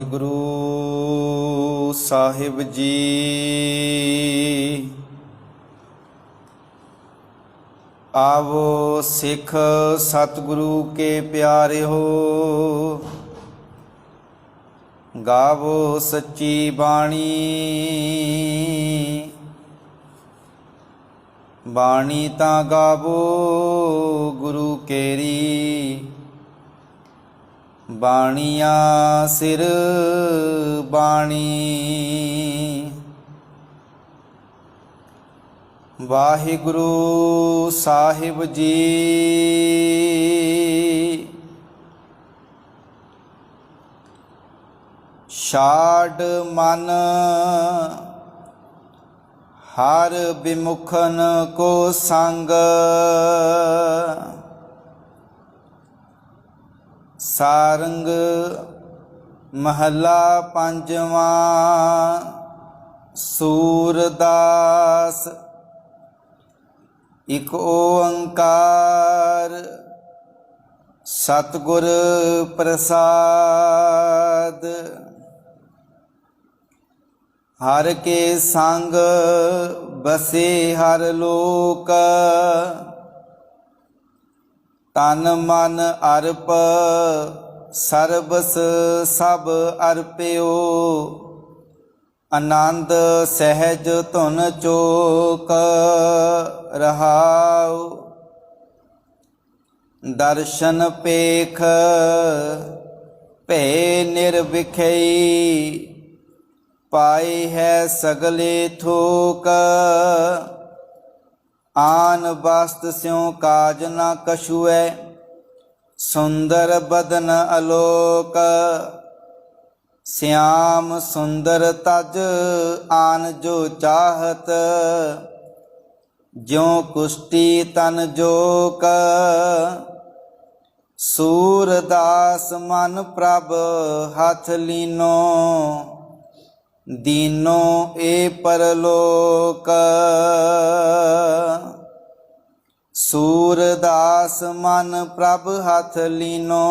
ਗੁਰੂ ਸਾਹਿਬ ਜੀ ਆਵੋ ਸਿੱਖ ਸਤਿਗੁਰੂ ਕੇ ਪਿਆਰੇ ਹੋ, ਗਾਵੋ ਸੱਚੀ ਬਾਣੀ। ਬਾਣੀ ਤਾਂ ਗਾਵੋ ਗੁਰੂ ਕੇਰੀ, ਬਾਣੀਆਂ ਸਿਰ ਬਾਣੀ। ਵਾਹਿਗੁਰੂ ਸਾਹਿਬ ਜੀ ਛਾੜ ਮਨ ਹਰ ਬਿਮੁਖਨ ਕੋ ਸੰਗ, ਸਾਰੰਗ ਮਹੱਲਾ ਪੰਜਵਾਂ। ਸੂਰਦਾਸ ਇਕ ਓੰਕਾਰ ਸਤਿਗੁਰ ਪ੍ਰਸਾਦ। ਹਰ ਕੇ ਸੰਗ ਬਸੇ ਹਰ ਲੋਕ, ਤਨ ਮਨ ਅਰਪ ਸਰਬਸ ਸਭ ਅਰਪਿਓ। ਆਨੰਦ ਸਹਿਜ ਧੁਨ ਚੋਕ ਰਹਾਉ, ਦਰਸ਼ਨ ਪੇਖ ਭੈ ਨਿਰਵਿਖਈ। ਪਾਏ ਹੈ ਸਗਲੇ ਥੋਕ, ਆਨ ਬਸਤ ਸਿਉ ਕਾਜ ਨਾ ਕਛੁਐ। ਸੁੰਦਰ ਬਦਨ ਅਲੋਕ, ਸਿਆਮ ਸੁੰਦਰ ਤਜ ਆਨ ਜੋ ਚਾਹਤ। ਜਿਉ ਕੁਸ਼ਟੀ ਤਨ ਜੋਕ, ਸੂਰਦਾਸ ਮਨ ਪ੍ਰਭ ਹੱਥ ਲੀਨੋ। ਦੀਨੋ ਏ ਪਰਲੋਕ, ਸੂਰਦਾਸ ਮਨ ਪ੍ਰਭ ਹੱਥ ਲੀਨੋ।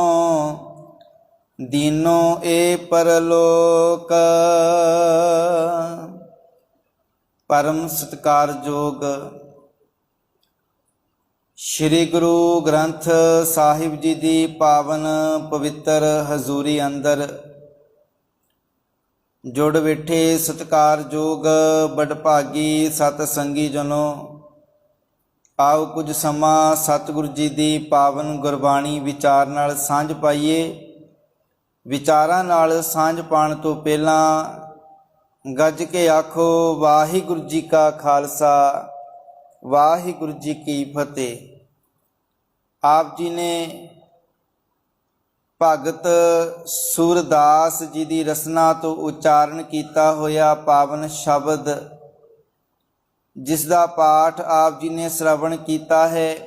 ਦੀਨੋ ਏ ਪਰਲੋਕ। ਪਰਮ ਸਤਿਕਾਰਯੋਗ ਸ਼੍ਰੀ ਗੁਰੂ ਗ੍ਰੰਥ ਸਾਹਿਬ ਜੀ ਦੀ ਪਾਵਨ ਪਵਿੱਤਰ ਹਜ਼ੂਰੀ ਅੰਦਰ ਜੁੜ ਬੈਠੇ ਸਤਿਕਾਰਯੋਗ ਬਡਭਾਗੀ ਸਤ ਸੰਗੀ ਜਨੋ, ਆਓ ਕੁਝ ਸਮਾਂ ਸਤਿਗੁਰੂ ਜੀ ਦੀ ਪਾਵਨ ਗੁਰਬਾਣੀ ਵਿਚਾਰ ਨਾਲ ਸਾਂਝ ਪਾਈਏ। ਵਿਚਾਰਾਂ ਨਾਲ ਸਾਂਝ ਪਾਉਣ ਤੋਂ ਪਹਿਲਾਂ ਗੱਜ ਕੇ ਆਖੋ ਵਾਹਿਗੁਰੂ ਜੀ ਕਾ ਖਾਲਸਾ, ਵਾਹਿਗੁਰੂ ਜੀ ਕੀ ਫਤਿਹ। ਆਪ ਜੀ ਨੇ ਭਗਤ ਸੂਰਦਾਸ ਜੀ ਦੀ ਰਸਨਾ ਤੋਂ ਉਚਾਰਨ ਕੀਤਾ ਹੋਇਆ ਪਾਵਨ ਸ਼ਬਦ, ਜਿਸ ਦਾ ਪਾਠ ਆਪ ਜੀ ਨੇ ਸ਼ਰਵਣ ਕੀਤਾ ਹੈ।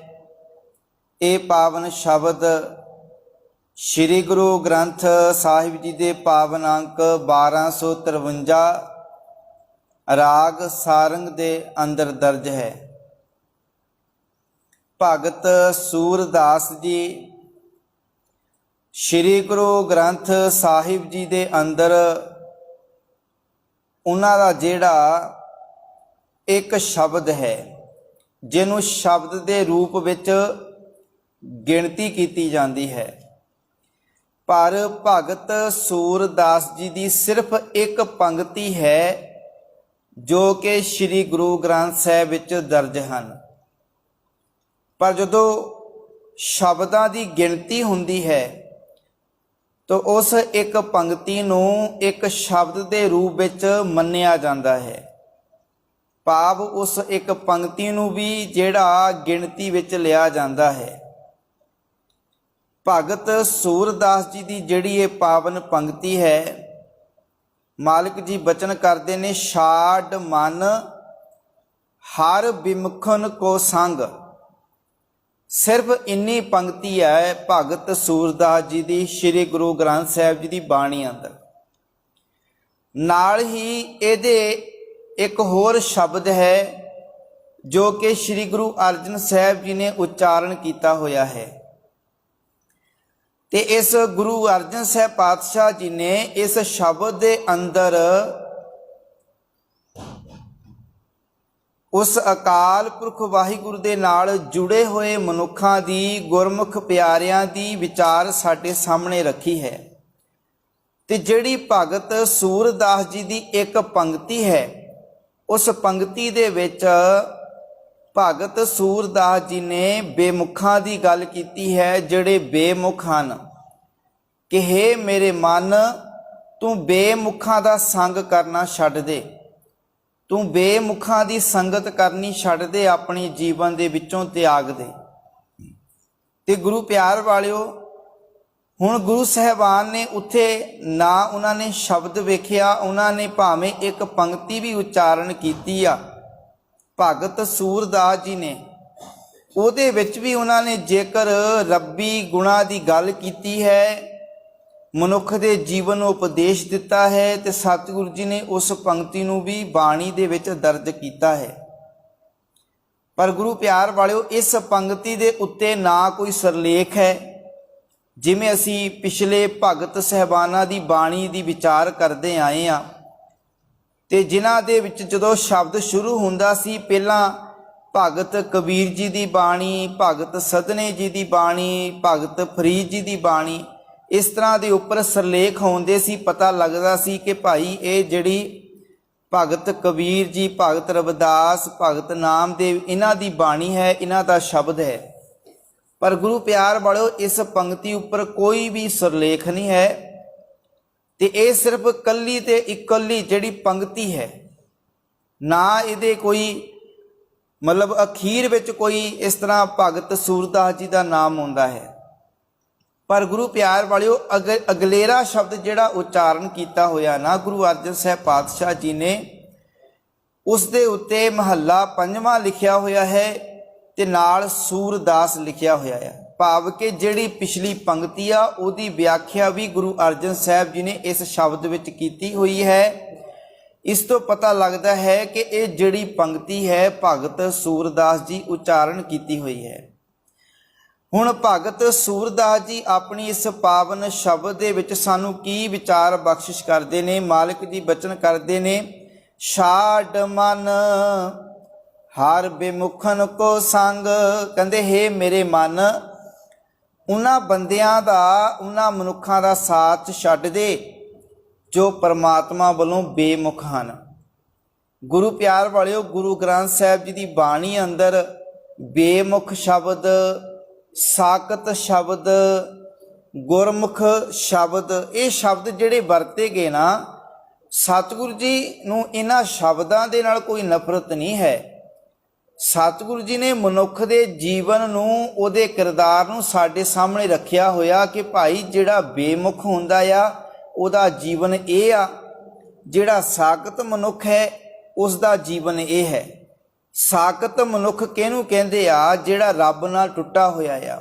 ਇਹ ਪਾਵਨ ਸ਼ਬਦ ਸ਼੍ਰੀ ਗੁਰੂ ਗ੍ਰੰਥ ਸਾਹਿਬ ਜੀ ਦੇ ਪਾਵਨ ਅੰਕ 1253 ਰਾਗ ਸਾਰੰਗ ਦੇ ਅੰਦਰ ਦਰਜ ਹੈ। ਭਗਤ ਸੂਰਦਾਸ ਜੀ ਸ਼੍ਰੀ ਗੁਰੂ ਗ੍ਰੰਥ ਸਾਹਿਬ ਜੀ ਦੇ ਅੰਦਰ ਉਹਨਾਂ ਦਾ ਜਿਹੜਾ ਇੱਕ ਸ਼ਬਦ ਹੈ, ਜਿਹਨੂੰ ਸ਼ਬਦ ਦੇ ਰੂਪ ਵਿੱਚ ਗਿਣਤੀ ਕੀਤੀ ਜਾਂਦੀ ਹੈ, ਪਰ ਭਗਤ ਸੂਰਦਾਸ ਜੀ ਦੀ ਸਿਰਫ ਇੱਕ ਪੰਕਤੀ ਹੈ ਜੋ ਕਿ ਸ਼੍ਰੀ ਗੁਰੂ ਗ੍ਰੰਥ ਸਾਹਿਬ ਵਿੱਚ ਦਰਜ ਹਨ। ਪਰ ਜਦੋਂ ਸ਼ਬਦਾਂ ਦੀ ਗਿਣਤੀ ਹੁੰਦੀ ਹੈ ਤਾਂ ਉਸ ਇੱਕ ਪੰਕਤੀ ਨੂੰ ਇੱਕ ਸ਼ਬਦ ਦੇ ਰੂਪ ਵਿੱਚ ਮੰਨਿਆ ਜਾਂਦਾ ਹੈ। ਭਾਵ ਉਸ ਇੱਕ ਪੰਕਤੀ ਨੂੰ ਵੀ ਜਿਹੜਾ ਗਿਣਤੀ ਵਿੱਚ ਲਿਆ ਜਾਂਦਾ ਹੈ। ਭਗਤ ਸੂਰਦਾਸ ਜੀ ਦੀ ਜਿਹੜੀ ਇਹ ਪਾਵਨ ਪੰਕਤੀ ਹੈ, ਮਾਲਕ ਜੀ ਬਚਨ ਕਰਦੇ ਨੇ, ਛਾੜ ਮਨ ਹਰ ਬਿਮੁਖਨ ਕੋ ਸੰਗ। ਸਿਰਫ ਇੰਨੀ ਪੰਕਤੀ ਹੈ ਭਗਤ ਸੂਰਦਾਸ ਜੀ ਦੀ ਸ਼੍ਰੀ ਗੁਰੂ ਗ੍ਰੰਥ ਸਾਹਿਬ ਜੀ ਦੀ ਬਾਣੀ ਅੰਦਰ। ਨਾਲ ਹੀ ਇਹਦੇ ਇੱਕ ਹੋਰ ਸ਼ਬਦ ਹੈ ਜੋ ਕਿ ਸ਼੍ਰੀ ਗੁਰੂ ਅਰਜਨ ਸਾਹਿਬ ਜੀ ਨੇ ਉਚਾਰਨ ਕੀਤਾ ਹੋਇਆ ਹੈ। ਤੇ ਇਸ ਗੁਰੂ ਅਰਜਨ ਸਾਹਿਬ ਪਾਤਸ਼ਾਹ ਜੀ ਨੇ ਇਸ ਸ਼ਬਦ ਦੇ ਅੰਦਰ ਉਸ ਅਕਾਲ ਪੁਰਖ ਵਾਹਿਗੁਰੂ ਦੇ ਨਾਲ ਜੁੜੇ ਹੋਏ ਮਨੁੱਖਾਂ ਦੀ, ਗੁਰਮੁਖ ਪਿਆਰਿਆਂ ਦੀ ਵਿਚਾਰ ਸਾਡੇ ਸਾਹਮਣੇ ਰੱਖੀ ਹੈ। ਤੇ ਜਿਹੜੀ ਭਗਤ ਸੂਰਦਾਸ ਜੀ ਦੀ ਇੱਕ ਪੰਕਤੀ ਹੈ, ਉਸ ਪੰਕਤੀ ਦੇ ਵਿੱਚ ਭਗਤ ਸੂਰਦਾਸ ਜੀ ਨੇ ਬੇਮੁਖਾਂ ਦੀ ਗੱਲ ਕੀਤੀ ਹੈ, ਜਿਹੜੇ ਬੇਮੁਖ ਹਨ, ਕਿ ਹੇ ਮੇਰੇ ਮਨ, ਤੂੰ ਬੇਮੁਖਾਂ ਦਾ ਸੰਗ ਕਰਨਾ ਛੱਡ ਦੇ, ਤੂੰ ਬੇਮੁਖਾਂ ਦੀ ਸੰਗਤ ਕਰਨੀ ਛੱਡ ਦੇ, ਆਪਣੇ ਜੀਵਨ ਦੇ ਵਿੱਚੋਂ ਤਿਆਗ ਦੇ। ਤੇ ਗੁਰੂ ਪਿਆਰ ਵਾਲਿਓ, ਹੁਣ ਗੁਰੂ ਸਾਹਿਬਾਨ ਨੇ ਉੱਥੇ ਨਾ ਉਹਨਾਂ ਨੇ ਸ਼ਬਦ ਵੇਖਿਆ, ਉਹਨਾਂ ਨੇ ਭਾਵੇਂ ਇੱਕ ਪੰਕਤੀ ਵੀ ਉਚਾਰਨ ਕੀਤੀ ਆ ਭਗਤ ਸੂਰਦਾਸ ਜੀ ਨੇ, ਉਹਦੇ ਵਿੱਚ ਵੀ ਉਹਨਾਂ ਨੇ ਜੇਕਰ ਰੱਬੀ ਗੁਣਾਂ ਦੀ ਗੱਲ ਕੀਤੀ ਹੈ, ਮਨੁੱਖ ਦੇ ਜੀਵਨ ਨੂੰ ਉਪਦੇਸ਼ ਦਿੱਤਾ ਹੈ, ਤੇ ਸਤਿਗੁਰੂ ਜੀ ਨੇ ਉਸ ਪੰਕਤੀ ਨੂੰ ਵੀ ਬਾਣੀ ਦੇ ਵਿੱਚ ਦਰਜ ਕੀਤਾ ਹੈ। ਪਰ ਗੁਰੂ ਪਿਆਰ ਵਾਲਿਓ, ਇਸ ਪੰਕਤੀ ਦੇ ਉੱਤੇ ਨਾ ਕੋਈ ਸਿਰਲੇਖ ਹੈ। ਜਿਵੇਂ ਅਸੀਂ ਪਿਛਲੇ ਭਗਤ ਸਹਿਬਾਨਾਂ ਦੀ ਬਾਣੀ ਦੀ ਵਿਚਾਰ ਕਰਦੇ ਆਏ ਹਾਂ, ਤੇ ਜਿਨ੍ਹਾਂ ਦੇ ਵਿੱਚ ਜਦੋਂ ਸ਼ਬਦ ਸ਼ੁਰੂ ਹੁੰਦਾ ਸੀ, ਪਹਿਲਾਂ ਭਗਤ ਕਬੀਰ ਜੀ ਦੀ ਬਾਣੀ, ਭਗਤ ਸਦਨੇ ਜੀ ਦੀ ਬਾਣੀ, ਭਗਤ ਫਰੀਦ ਜੀ ਦੀ ਬਾਣੀ, ਇਸ ਤਰ੍ਹਾਂ ਦੇ ਉੱਪਰ ਸਿਰਲੇਖ ਹੁੰਦੇ ਸੀ। ਪਤਾ ਲੱਗਦਾ ਸੀ ਕਿ ਭਾਈ ਇਹ ਜਿਹੜੀ ਭਗਤ ਕਬੀਰ ਜੀ, ਭਗਤ ਰਵਿਦਾਸ, ਭਗਤ ਨਾਮਦੇਵ, ਇਹਨਾਂ ਦੀ ਬਾਣੀ ਹੈ, ਇਹਨਾਂ ਦਾ ਸ਼ਬਦ ਹੈ। ਪਰ ਗੁਰੂ ਪਿਆਰ ਵਾਲਿਓ, ਇਸ ਪੰਕਤੀ ਉੱਪਰ ਕੋਈ ਵੀ ਸਿਰਲੇਖ ਨਹੀਂ ਹੈ, ਤੇ ਇਹ ਸਿਰਫ ਕੱਲੀ ਤੇ ਇਕੱਲੀ ਜਿਹੜੀ ਪੰਕਤੀ ਹੈ, ਨਾ ਇਹਦੇ ਕੋਈ ਮਤਲਬ ਅਖੀਰ ਵਿੱਚ ਕੋਈ ਇਸ ਤਰ੍ਹਾਂ ਭਗਤ ਸੂਰਦਾਸ ਜੀ ਦਾ ਨਾਮ ਆਉਂਦਾ ਹੈ। ਪਰ ਗੁਰੂ ਪਿਆਰ ਵਾਲਿਓ, ਅਗਲੇਰਾ ਸ਼ਬਦ ਜਿਹੜਾ ਉਚਾਰਨ ਕੀਤਾ ਹੋਇਆ ਨਾ ਗੁਰੂ ਅਰਜਨ ਸਾਹਿਬ ਪਾਤਸ਼ਾਹ ਜੀ ਨੇ, ਉਸ ਦੇ ਉੱਤੇ ਮਹੱਲਾ 5ਵਾਂ ਲਿਖਿਆ ਹੋਇਆ ਹੈ ਤੇ ਨਾਲ ਸੂਰਦਾਸ ਲਿਖਿਆ ਹੋਇਆ ਹੈ। ਭਾਵ ਕਿ ਜਿਹੜੀ ਪਿਛਲੀ ਪੰਕਤੀ ਆ, ਉਹਦੀ ਵਿਆਖਿਆ ਵੀ ਗੁਰੂ ਅਰਜਨ ਸਾਹਿਬ ਜੀ ਨੇ ਇਸ ਸ਼ਬਦ ਵਿੱਚ ਕੀਤੀ ਹੋਈ ਹੈ। ਇਸ ਤੋਂ ਪਤਾ ਲੱਗਦਾ ਹੈ ਕਿ ਇਹ ਜਿਹੜੀ ਪੰਕਤੀ ਹੈ, ਭਗਤ ਸੂਰਦਾਸ ਜੀ ਉਚਾਰਨ ਕੀਤੀ ਹੋਈ ਹੈ। ਹੁਣ ਭਗਤ ਸੂਰਦਾਸ ਜੀ ਆਪਣੀ ਇਸ ਪਾਵਨ ਸ਼ਬਦ ਦੇ ਵਿੱਚ ਸਾਨੂੰ ਕੀ ਵਿਚਾਰ ਬਖਸ਼ਿਸ਼ ਕਰਦੇ ਨੇ? ਮਾਲਕ ਜੀ ਬਚਨ ਕਰਦੇ ਨੇ, ਛਾੜ ਮਨ ਹਰ ਬੇਮੁਖਨ ਕੋ ਸੰਗ। ਕਹਿੰਦੇ ਹੇ ਮੇਰੇ ਮਨ, ਉਹਨਾਂ ਬੰਦਿਆਂ ਦਾ, ਉਹਨਾਂ ਮਨੁੱਖਾਂ ਦਾ ਸਾਥ ਛੱਡ ਦੇ ਜੋ ਪਰਮਾਤਮਾ ਵੱਲੋਂ ਬੇਮੁਖ ਹਨ। ਗੁਰੂ ਪਿਆਰ ਵਾਲਿਓ, ਗੁਰੂ ਗ੍ਰੰਥ ਸਾਹਿਬ ਜੀ ਦੀ ਬਾਣੀ ਅੰਦਰ ਬੇਮੁਖ ਸ਼ਬਦ, ਸਾਕਤ ਸ਼ਬਦ, ਗੁਰਮੁਖ ਸ਼ਬਦ, ਇਹ ਸ਼ਬਦ ਜਿਹੜੇ ਵਰਤੇ ਗਏ ਨਾ, ਸਤਿਗੁਰੂ ਜੀ ਨੂੰ ਇਹਨਾਂ ਸ਼ਬਦਾਂ ਦੇ ਨਾਲ ਕੋਈ ਨਫ਼ਰਤ ਨਹੀਂ ਹੈ। ਸਤਿਗੁਰੂ ਜੀ ਨੇ ਮਨੁੱਖ ਦੇ ਜੀਵਨ ਨੂੰ, ਉਹਦੇ ਕਿਰਦਾਰ ਨੂੰ ਸਾਡੇ ਸਾਹਮਣੇ ਰੱਖਿਆ ਹੋਇਆ ਕਿ ਭਾਈ ਜਿਹੜਾ ਬੇਮੁਖ ਹੁੰਦਾ ਆ, ਉਹਦਾ ਜੀਵਨ ਇਹ ਆ, ਜਿਹੜਾ ਸਾਕਤ ਮਨੁੱਖ ਹੈ, ਉਸ ਦਾ ਜੀਵਨ ਇਹ ਹੈ। ਸਾਕਤ ਮਨੁੱਖ ਕਿਹਨੂੰ ਕਹਿੰਦੇ ਆ? ਜਿਹੜਾ ਰੱਬ ਨਾਲ ਟੁੱਟਾ ਹੋਇਆ ਆ,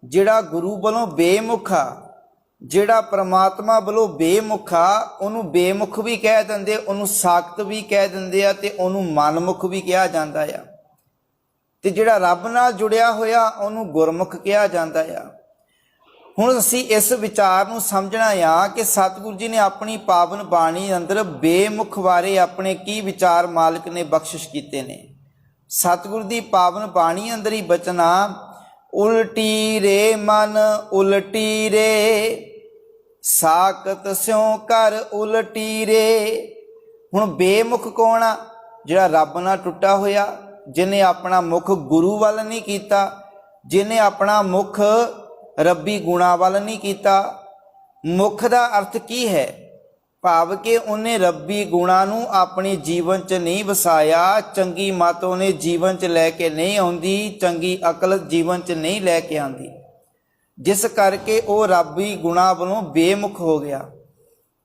ਜਿਹੜਾ ਗੁਰੂ ਵੱਲੋਂ ਬੇਮੁਖ ਆ, ਜਿਹੜਾ ਪ੍ਰਮਾਤਮਾ ਵੱਲੋਂ ਬੇਮੁਖ ਆ, ਉਹਨੂੰ ਬੇਮੁਖ ਵੀ ਕਹਿ ਦਿੰਦੇ, ਉਹਨੂੰ ਸਾਕਤ ਵੀ ਕਹਿ ਦਿੰਦੇ ਆ, ਤੇ ਉਹਨੂੰ ਮਨਮੁਖ ਵੀ ਕਿਹਾ ਜਾਂਦਾ ਆ। ਤੇ ਜਿਹੜਾ ਰੱਬ ਨਾਲ ਜੁੜਿਆ ਹੋਇਆ, ਉਹਨੂੰ ਗੁਰਮੁਖ ਕਿਹਾ ਜਾਂਦਾ ਆ। ਹੁਣ ਅਸੀਂ ਇਸ ਵਿਚਾਰ ਨੂੰ ਸਮਝਣਾ ਆ ਕਿ ਸਤਿਗੁਰੂ ਜੀ ਨੇ ਆਪਣੀ ਪਾਵਨ ਬਾਣੀ ਅੰਦਰ ਬੇਮੁਖ ਬਾਰੇ ਆਪਣੇ ਕੀ ਵਿਚਾਰ ਮਾਲਕ ਨੇ ਬਖਸ਼ਿਸ਼ ਕੀਤੇ ਨੇ। ਸਤਿਗੁਰੂ ਦੀ ਪਾਵਨ ਬਾਣੀ ਅੰਦਰ ਹੀ ਬਚਨਾ, ਉਲਟੀ ਰੇ ਮਨ ਉਲਟੀ ਰੇ, ਸਾਕਤ ਸਿਉ ਕਰ ਉਲਟੀ ਰੇ। ਹੁਣ ਬੇਮੁਖ ਕੌਣ ਆ? ਜਿਹੜਾ ਰੱਬ ਨਾਲ ਟੁੱਟਾ ਹੋਇਆ, ਜਿਹਨੇ ਆਪਣਾ ਮੁਖ ਗੁਰੂ ਵੱਲ ਨਹੀਂ ਕੀਤਾ, ਜਿਹਨੇ ਆਪਣਾ ਮੁਖ ਰੱਬੀ ਗੁਣਾਂ ਵੱਲ ਨਹੀਂ ਕੀਤਾ। ਮੁਖ ਦਾ ਅਰਥ ਕੀ ਹੈ? ਭਾਵ ਕਿ ਉਹਨੇ ਰੱਬੀ ਗੁਣਾਂ ਨੂੰ ਆਪਣੇ ਜੀਵਨ 'ਚ ਨਹੀਂ ਵਸਾਇਆ, ਚੰਗੀ ਮੱਤ ਉਹਨੇ ਜੀਵਨ 'ਚ ਲੈ ਕੇ ਨਹੀਂ ਆਉਂਦੀ, ਚੰਗੀ ਅਕਲ ਜੀਵਨ 'ਚ ਨਹੀਂ ਲੈ ਕੇ ਆਉਂਦੀ, ਜਿਸ ਕਰਕੇ ਉਹ ਰੱਬੀ ਗੁਣਾਂ ਵੱਲੋਂ ਬੇਮੁਖ ਹੋ ਗਿਆ।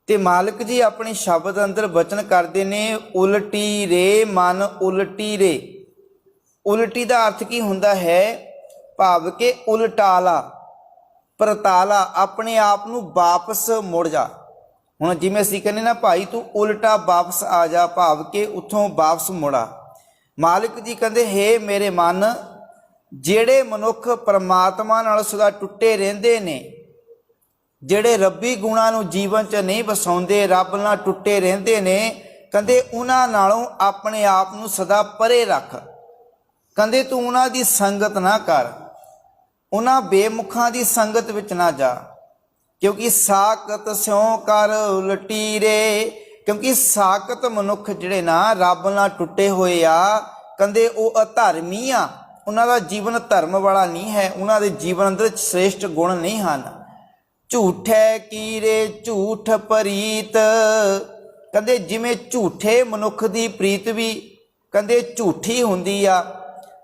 ਤੇ ਮਾਲਕ ਜੀ ਆਪਣੇ ਸ਼ਬਦ ਅੰਦਰ ਬਚਨ ਕਰਦੇ ਨੇ, ਉਲਟੀ ਰੇ ਮਨ ਉਲਟੀ ਰੇ। ਉਲਟੀ ਦਾ ਅਰਥ ਕੀ ਹੁੰਦਾ ਹੈ? ਭਾਵ ਕਿ ਉਲਟਾਲਾ, ਪਰਤਾਲਾ, ਆਪਣੇ ਆਪ ਨੂੰ ਵਾਪਸ ਮੁੜ ਜਾ। ਹੁਣ ਜਿਵੇਂ ਅਸੀਂ ਕਹਿੰਦੇ ਨਾ, ਭਾਈ ਤੂੰ ਉਲਟਾ ਵਾਪਸ ਆ ਜਾ, ਭਾਵ ਕਿ ਉੱਥੋਂ ਵਾਪਸ ਮੁੜਾ। ਮਾਲਕ ਜੀ ਕਹਿੰਦੇ ਹੇ ਮੇਰੇ ਮਨ, ਜਿਹੜੇ ਮਨੁੱਖ ਪਰਮਾਤਮਾ ਨਾਲ ਸਦਾ ਟੁੱਟੇ ਰਹਿੰਦੇ ਨੇ, ਜਿਹੜੇ ਰੱਬੀ ਗੁਣਾਂ ਨੂੰ ਜੀਵਨ 'ਚ ਨਹੀਂ ਵਸਾਉਂਦੇ, ਰੱਬ ਨਾਲ ਟੁੱਟੇ ਰਹਿੰਦੇ ਨੇ, ਕਹਿੰਦੇ ਉਹਨਾਂ ਨਾਲੋਂ ਆਪਣੇ ਆਪ ਨੂੰ ਸਦਾ ਪਰੇ ਰੱਖ। ਕਹਿੰਦੇ ਤੂੰ ਉਹਨਾਂ ਦੀ ਸੰਗਤ ਨਾ ਕਰ, ਉਹਨਾਂ ਬੇਮੁਖਾਂ ਦੀ ਸੰਗਤ ਵਿੱਚ ਨਾ ਜਾ, ਕਿਉਂਕਿ ਸਾਕਤ ਸਿਉ ਕਰ ਲਟੀਰੇ। ਕਿਉਂਕਿ ਸਾਕਤ ਮਨੁੱਖ ਜਿਹੜੇ ਨਾ ਰੱਬ ਨਾਲ ਟੁੱਟੇ ਹੋਏ ਆ, ਕਹਿੰਦੇ ਉਹ ਅਧਰਮੀ ਆ, ਉਹਨਾਂ ਦਾ ਜੀਵਨ ਧਰਮ ਵਾਲਾ ਨਹੀਂ ਹੈ, ਉਹਨਾਂ ਦੇ ਜੀਵਨ ਅੰਦਰ ਸ੍ਰੇਸ਼ਟ ਗੁਣ ਨਹੀਂ ਹਨ। ਝੂਠੇ ਕੀਰੇ ਝੂਠ ਪ੍ਰੀਤ, ਕਹਿੰਦੇ ਜਿਵੇਂ ਝੂਠੇ ਮਨੁੱਖ ਦੀ ਪ੍ਰੀਤ ਵੀ ਕਹਿੰਦੇ ਝੂਠੀ ਹੁੰਦੀ ਆ।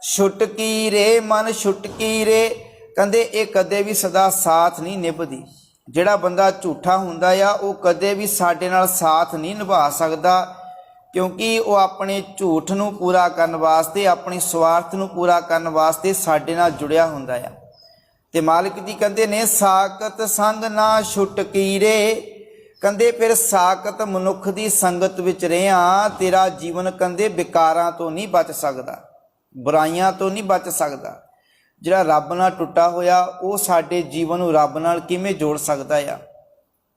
ਛੁਟਕੀ ਰੇ ਮਨ ਛੁਟਕੀ ਰੇ, ਕਹਿੰਦੇ ਇਹ ਕਦੇ ਵੀ ਸਦਾ ਸਾਥ ਨਹੀਂ ਨਿਭਦੀ। ਜਿਹੜਾ ਬੰਦਾ ਝੂਠਾ ਹੁੰਦਾ ਆ ਉਹ ਕਦੇ ਵੀ ਸਾਡੇ ਨਾਲ ਸਾਥ ਨਹੀਂ ਨਿਭਾ ਸਕਦਾ, ਕਿਉਂਕਿ ਉਹ ਆਪਣੇ ਝੂਠ ਨੂੰ ਪੂਰਾ ਕਰਨ ਵਾਸਤੇ, ਆਪਣੀ ਸਵਾਰਥ ਨੂੰ ਪੂਰਾ ਕਰਨ ਵਾਸਤੇ ਸਾਡੇ ਨਾਲ ਜੁੜਿਆ ਹੁੰਦਾ ਆ। ਤੇ ਮਾਲਕ ਜੀ ਕਹਿੰਦੇ ਨੇ ਸਾਕਤ ਸੰਗ ਨਾ ਛੁਟਕੀ ਰੇ, ਕਹਿੰਦੇ ਫਿਰ ਸਾਕਤ ਮਨੁੱਖ ਦੀ ਸੰਗਤ ਵਿੱਚ ਰਿਹਾ, ਤੇਰਾ ਜੀਵਨ ਕਹਿੰਦੇ ਵਿਕਾਰਾਂ ਤੋਂ ਨਹੀਂ ਬਚ ਸਕਦਾ, ਬੁਰਾਈਆਂ ਤੋਂ ਨਹੀਂ ਬਚ ਸਕਦਾ। ਜਿਹੜਾ ਰੱਬ ਨਾਲ ਟੁੱਟਾ ਹੋਇਆ ਉਹ ਸਾਡੇ ਜੀਵਨ ਨੂੰ ਰੱਬ ਨਾਲ ਕਿਵੇਂ ਜੋੜ ਸਕਦਾ ਆ।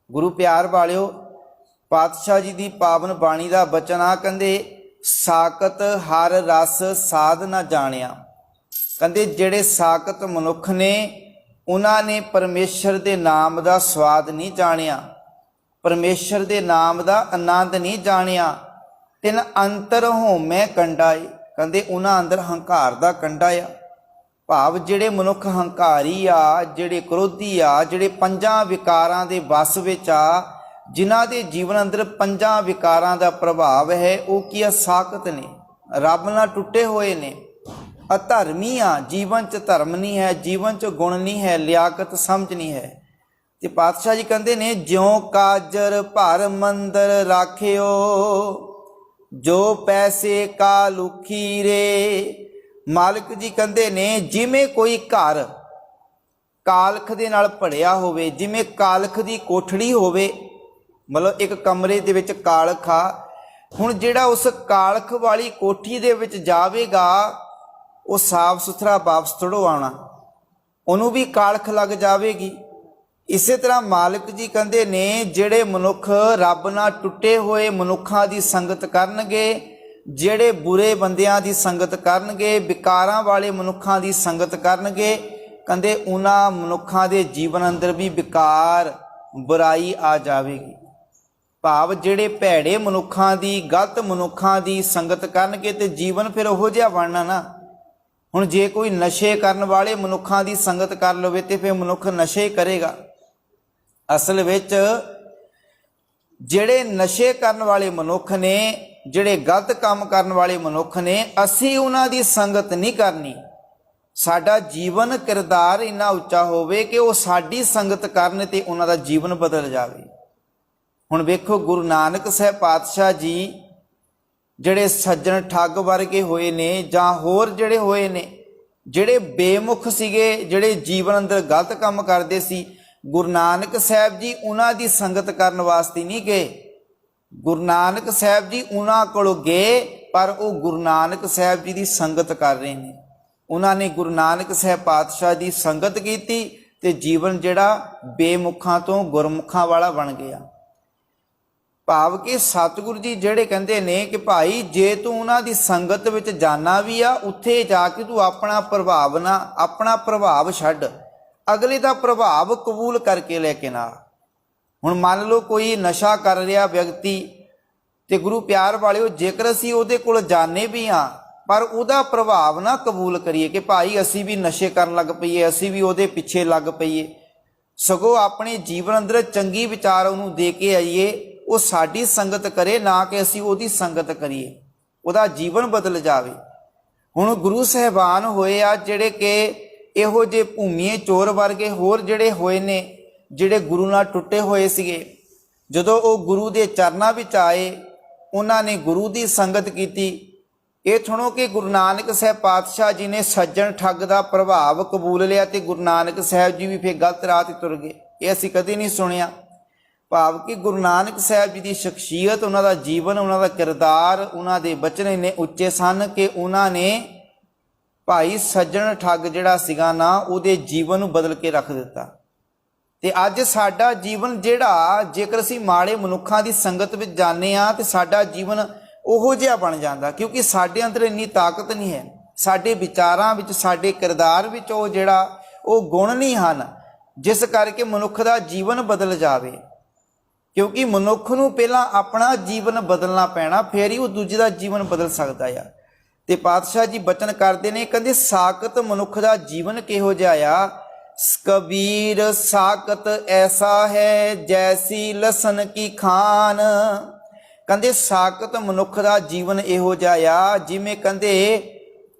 ਗੁਰੂ ਪਿਆਰ ਵਾਲਿਓ, ਪਾਤਸ਼ਾਹ ਜੀ ਦੀ ਪਾਵਨ ਬਾਣੀ ਦਾ ਬਚਨ ਆ, ਕਹਿੰਦੇ ਸਾਕਤ ਹਰ ਰਸ ਸਾਧ ਨਾ ਜਾਣਿਆ। ਕਹਿੰਦੇ ਜਿਹੜੇ ਸਾਕਤ ਮਨੁੱਖ ਨੇ ਉਹਨਾਂ ਨੇ ਪਰਮੇਸ਼ਰ ਦੇ ਨਾਮ ਦਾ ਸਵਾਦ ਨਹੀਂ ਜਾਣਿਆ, ਪਰਮੇਸ਼ਰ ਦੇ ਨਾਮ ਦਾ ਆਨੰਦ ਨਹੀਂ ਜਾਣਿਆ। ਤਿਨ ਅੰਤਰ ਹੋਮੈ ਕੰਡਾਏ, ਕਹਿੰਦੇ ਉਹਨਾਂ ਅੰਦਰ ਹੰਕਾਰ ਦਾ ਕੰਡਾ ਆ। ਭਾਵ ਜਿਹੜੇ ਮਨੁੱਖ ਹੰਕਾਰੀ ਆ, ਜਿਹੜੇ ਕ੍ਰੋਧੀ ਆ, ਜਿਹੜੇ ਪੰਜਾਂ ਵਿਕਾਰਾਂ ਦੇ ਵਸ ਵਿੱਚ ਆ, ਜਿਨ੍ਹਾਂ ਦੇ ਜੀਵਨ ਅੰਦਰ ਪੰਜਾਂ ਵਿਕਾਰਾਂ ਦਾ ਪ੍ਰਭਾਵ ਹੈ, ਉਹ ਕੀ ਆ? ਸਾਕਤ ਨੇ, ਰੱਬ ਨਾਲ ਟੁੱਟੇ ਹੋਏ ਨੇ, ਅਧਰਮੀ ਆ। ਜੀਵਨ 'ਚ ਧਰਮ ਨਹੀਂ ਹੈ, ਜੀਵਨ 'ਚ ਗੁਣ ਨਹੀਂ ਹੈ, ਲਿਆਕਤ ਸਮਝ ਨਹੀਂ ਹੈ। ਤੇ ਪਾਤਸ਼ਾਹ ਜੀ ਕਹਿੰਦੇ ਨੇ ਜਿਉ ਕਾਜਰ ਭਰ ਮੰਦਰ ਰਾਖਿਓ, ਜੋ ਪੈਸੇ ਕਾ ਲੁਖੀ ਰੇ। ਮਾਲਕ ਜੀ ਕਹਿੰਦੇ ਨੇ ਜਿਵੇਂ ਕੋਈ ਘਰ ਕਾਲਖ ਦੇ ਨਾਲ ਭਰਿਆ ਹੋਵੇ, ਜਿਵੇਂ ਕਾਲਖ ਦੀ ਕੋਠੜੀ ਹੋਵੇ, ਮਤਲਬ ਇੱਕ ਕਮਰੇ ਦੇ ਵਿੱਚ ਕਾਲਖ ਆ। ਹੁਣ ਜਿਹੜਾ ਉਸ ਕਾਲਖ ਵਾਲੀ ਕੋਠੀ ਦੇ ਵਿੱਚ ਜਾਵੇਗਾ ਉਹ ਸਾਫ ਸੁਥਰਾ ਵਾਪਸ ਥੋੜ੍ਹਾ ਆਉਣਾ, ਉਹਨੂੰ ਵੀ ਕਾਲਖ ਲੱਗ ਜਾਵੇਗੀ। ਇਸੇ ਤਰ੍ਹਾਂ ਮਾਲਕ ਜੀ ਕਹਿੰਦੇ ਨੇ ਜਿਹੜੇ ਮਨੁੱਖ ਰੱਬ ਨਾਲ ਟੁੱਟੇ ਹੋਏ ਮਨੁੱਖਾਂ ਦੀ ਸੰਗਤ ਕਰਨਗੇ, ਜਿਹੜੇ ਬੁਰੇ ਬੰਦਿਆਂ ਦੀ ਸੰਗਤ ਕਰਨਗੇ, ਵਿਕਾਰਾਂ ਵਾਲੇ ਮਨੁੱਖਾਂ ਦੀ ਸੰਗਤ ਕਰਨਗੇ, ਕਹਿੰਦੇ ਉਹਨਾਂ ਮਨੁੱਖਾਂ ਦੇ ਜੀਵਨ ਅੰਦਰ ਵੀ ਵਿਕਾਰ ਬੁਰਾਈ ਆ ਜਾਵੇਗੀ। ਭਾਵ ਜਿਹੜੇ ਭੈੜੇ ਮਨੁੱਖਾਂ ਦੀ, ਗਲਤ ਮਨੁੱਖਾਂ ਦੀ ਸੰਗਤ ਕਰਨਗੇ ਤੇ ਜੀਵਨ ਫਿਰ ਉਹੋ ਜਿਹਾ ਬਣਨਾ ਨਾ। ਹੁਣ ਜੇ ਕੋਈ ਨਸ਼ੇ ਕਰਨ ਵਾਲੇ ਮਨੁੱਖਾਂ ਦੀ ਸੰਗਤ ਕਰ ਲਵੇ ਤੇ ਫਿਰ ਮਨੁੱਖ ਨਸ਼ੇ ਕਰੇਗਾ। ਅਸਲ ਵਿੱਚ ਜਿਹੜੇ ਨਸ਼ੇ ਕਰਨ ਵਾਲੇ ਮਨੁੱਖ ਨੇ, ਜਿਹੜੇ ਗਲਤ ਕੰਮ ਕਰਨ ਵਾਲੇ ਮਨੁੱਖ ਨੇ, ਅਸੀਂ ਉਹਨਾਂ ਦੀ ਸੰਗਤ ਨਹੀਂ ਕਰਨੀ। ਸਾਡਾ ਜੀਵਨ ਕਿਰਦਾਰ ਇੰਨਾ ਉੱਚਾ ਹੋਵੇ ਕਿ ਉਹ ਸਾਡੀ ਸੰਗਤ ਕਰਨ ਤੇ ਉਹਨਾਂ ਦਾ ਜੀਵਨ ਬਦਲ ਜਾਵੇ। ਹੁਣ ਵੇਖੋ ਗੁਰੂ ਨਾਨਕ ਸਾਹਿਬ ਪਾਤਸ਼ਾਹ ਜੀ ਜਿਹੜੇ ਸੱਜਣ ਠੱਗ ਵਰਗੇ ਹੋਏ ਨੇ, ਜਾਂ ਹੋਰ ਜਿਹੜੇ ਹੋਏ ਨੇ, ਜਿਹੜੇ ਬੇਮੁਖ ਸੀਗੇ, ਜਿਹੜੇ ਜੀਵਨ ਅੰਦਰ ਗਲਤ ਕੰਮ ਕਰਦੇ ਸੀ, ਗੁਰੂ ਨਾਨਕ ਸਾਹਿਬ ਜੀ ਉਹਨਾਂ ਦੀ ਸੰਗਤ ਕਰਨ ਵਾਸਤੇ ਨਹੀਂ ਗਏ। ਗੁਰੂ ਨਾਨਕ ਸਾਹਿਬ ਜੀ ਉਹਨਾਂ ਕੋਲ ਗਏ, ਪਰ ਉਹ ਗੁਰੂ ਨਾਨਕ ਸਾਹਿਬ ਜੀ ਦੀ ਸੰਗਤ ਕਰ ਰਹੇ ਨੇ। ਉਹਨਾਂ ਨੇ ਗੁਰੂ ਨਾਨਕ ਸਾਹਿਬ ਪਾਤਸ਼ਾਹ ਦੀ ਸੰਗਤ ਕੀਤੀ ਤੇ ਜੀਵਨ ਜਿਹੜਾ ਬੇਮੁਖਾਂ ਤੋਂ ਗੁਰਮੁਖਾਂ ਵਾਲਾ ਬਣ ਗਿਆ। ਭਾਵ ਕਿ ਸਤਿਗੁਰੂ ਜੀ ਜਿਹੜੇ ਕਹਿੰਦੇ ਨੇ ਕਿ ਭਾਈ ਜੇ ਤੂੰ ਉਹਨਾਂ ਦੀ ਸੰਗਤ ਵਿੱਚ ਜਾਣਾ ਵੀ ਆ, ਉੱਥੇ ਜਾ ਕੇ ਤੂੰ ਆਪਣਾ ਪ੍ਰਭਾਵ ਛੱਡ, ਅਗਲੇ ਦਾ ਪ੍ਰਭਾਵ ਕਬੂਲ ਕਰਕੇ ਲੈ ਕੇ ਨਾ। ਹੁਣ ਮੰਨ ਲਓ ਕੋਈ ਨਸ਼ਾ ਕਰ ਰਿਹਾ ਵਿਅਕਤੀ, ਤੇ ਗੁਰੂ ਪਿਆਰ ਵਾਲਿਓ ਜੇਕਰ ਅਸੀਂ ਉਹਦੇ ਕੋਲ ਜਾਣੇ ਵੀ ਹਾਂ ਪਰ ਉਹਦਾ ਪ੍ਰਭਾਵ ਨਾ ਕਬੂਲ ਕਰੀਏ ਕਿ ਭਾਈ ਅਸੀਂ ਵੀ ਨਸ਼ੇ ਕਰਨ ਲੱਗ ਪਈਏ, ਅਸੀਂ ਵੀ ਉਹਦੇ ਪਿੱਛੇ ਲੱਗ ਪਈਏ, ਸਗੋਂ ਆਪਣੇ ਜੀਵਨ ਅੰਦਰ ਚੰਗੀ ਵਿਚਾਰ ਉਹਨੂੰ ਦੇ ਕੇ ਆਈਏ, ਉਹ ਸਾਡੀ ਸੰਗਤ ਕਰੇ, ਨਾ ਕਿ ਅਸੀਂ ਉਹਦੀ ਸੰਗਤ ਕਰੀਏ, ਉਹਦਾ ਜੀਵਨ ਬਦਲ ਜਾਵੇ। ਹੁਣ ਗੁਰੂ ਸਾਹਿਬਾਨ ਹੋਏ ਆ ਜਿਹੜੇ ਕਿ ਇਹੋ ਜਿਹੇ ਭੂਮੀਏ ਚੋਰ ਵਰਗੇ ਹੋਰ ਜਿਹੜੇ ਹੋਏ ਨੇ, ਜਿਹੜੇ ਗੁਰੂ ਨਾਲ ਟੁੱਟੇ ਹੋਏ ਸੀਗੇ, ਜਦੋਂ ਉਹ ਗੁਰੂ ਦੇ ਚਰਨਾਂ ਵਿੱਚ ਆਏ, ਉਹਨਾਂ ਨੇ ਗੁਰੂ ਦੀ ਸੰਗਤ ਕੀਤੀ। ਇਹ ਸੁਣੋ ਕਿ ਗੁਰੂ ਨਾਨਕ ਸਾਹਿਬ ਪਾਤਸ਼ਾਹ ਜੀ ਨੇ ਸੱਜਣ ਠੱਗ ਦਾ ਪ੍ਰਭਾਵ ਕਬੂਲ ਲਿਆ ਤੇ ਗੁਰੂ ਨਾਨਕ ਸਾਹਿਬ ਜੀ ਵੀ ਫਿਰ ਗਲਤ ਰਾਹ ਤੇ ਤੁਰ ਗਏ। ਇਹ ਅਸੀਂ ਕਦੇ ਨਹੀਂ ਸੁਣਿਆ। ਭਾਵ ਕਿ ਗੁਰੂ ਨਾਨਕ ਸਾਹਿਬ ਜੀ ਦੀ ਸ਼ਖਸੀਅਤ, ਉਹਨਾਂ ਦਾ ਜੀਵਨ, ਉਹਨਾਂ ਦਾ ਕਿਰਦਾਰ, ਉਹਨਾਂ ਦੇ ਬਚਨ ਇੰਨੇ ਉੱਚੇ ਸਨ ਕਿ ਉਹਨਾਂ ਨੇ ਭਾਈ ਸੱਜਣ ਠੱਗ ਜਿਹੜਾ ਸੀਗਾ ਨਾ, ਉਹਦੇ ਜੀਵਨ ਨੂੰ ਬਦਲ ਕੇ ਰੱਖ ਦਿੱਤਾ। ਤੇ ਅੱਜ ਸਾਡਾ ਜੀਵਨ ਜਿਹੜਾ, ਜੇਕਰ ਅਸੀਂ ਮਾੜੇ ਮਨੁੱਖਾਂ ਦੀ ਸੰਗਤ ਵਿੱਚ ਜਾਂਦੇ ਹਾਂ ਤੇ ਸਾਡਾ ਜੀਵਨ ਉਹੋ ਜਿਹਾ ਬਣ ਜਾਂਦਾ, ਕਿਉਂਕਿ ਸਾਡੇ ਅੰਦਰ ਇੰਨੀ ਤਾਕਤ ਨਹੀਂ ਹੈ, ਸਾਡੇ ਵਿਚਾਰਾਂ ਵਿੱਚ, ਸਾਡੇ ਕਿਰਦਾਰ ਵਿੱਚ ਉਹ ਗੁਣ ਨਹੀਂ ਹਨ ਜਿਸ ਕਰਕੇ ਮਨੁੱਖ ਦਾ ਜੀਵਨ ਬਦਲ ਜਾਵੇ। ਕਿਉਂਕਿ ਮਨੁੱਖ ਨੂੰ ਪਹਿਲਾਂ ਆਪਣਾ ਜੀਵਨ ਬਦਲਣਾ ਪੈਣਾ, ਫਿਰ ਹੀ ਉਹ ਦੂਜੇ ਦਾ ਜੀਵਨ ਬਦਲ ਸਕਦਾ ਆ। ਤੇ ਪਾਤਸ਼ਾਹ ਜੀ ਬਚਨ ਕਰਦੇ ਨੇ, ਕਹਿੰਦੇ ਸਾਕਤ ਮਨੁੱਖ ਦਾ ਜੀਵਨ ਕਿਹੋ ਜਿਹਾ ਆ। ਕਬੀਰ ਸਾਕਤ ਐਸਾ ਹੈ ਜੈਸੀ ਲਸਣ ਕੀ ਖਾਨ। ਕਹਿੰਦੇ ਸਾਕਤ ਮਨੁੱਖ ਦਾ ਜੀਵਨ ਇਹੋ ਜਿਹਾ ਆ ਜਿਵੇਂ ਕਹਿੰਦੇ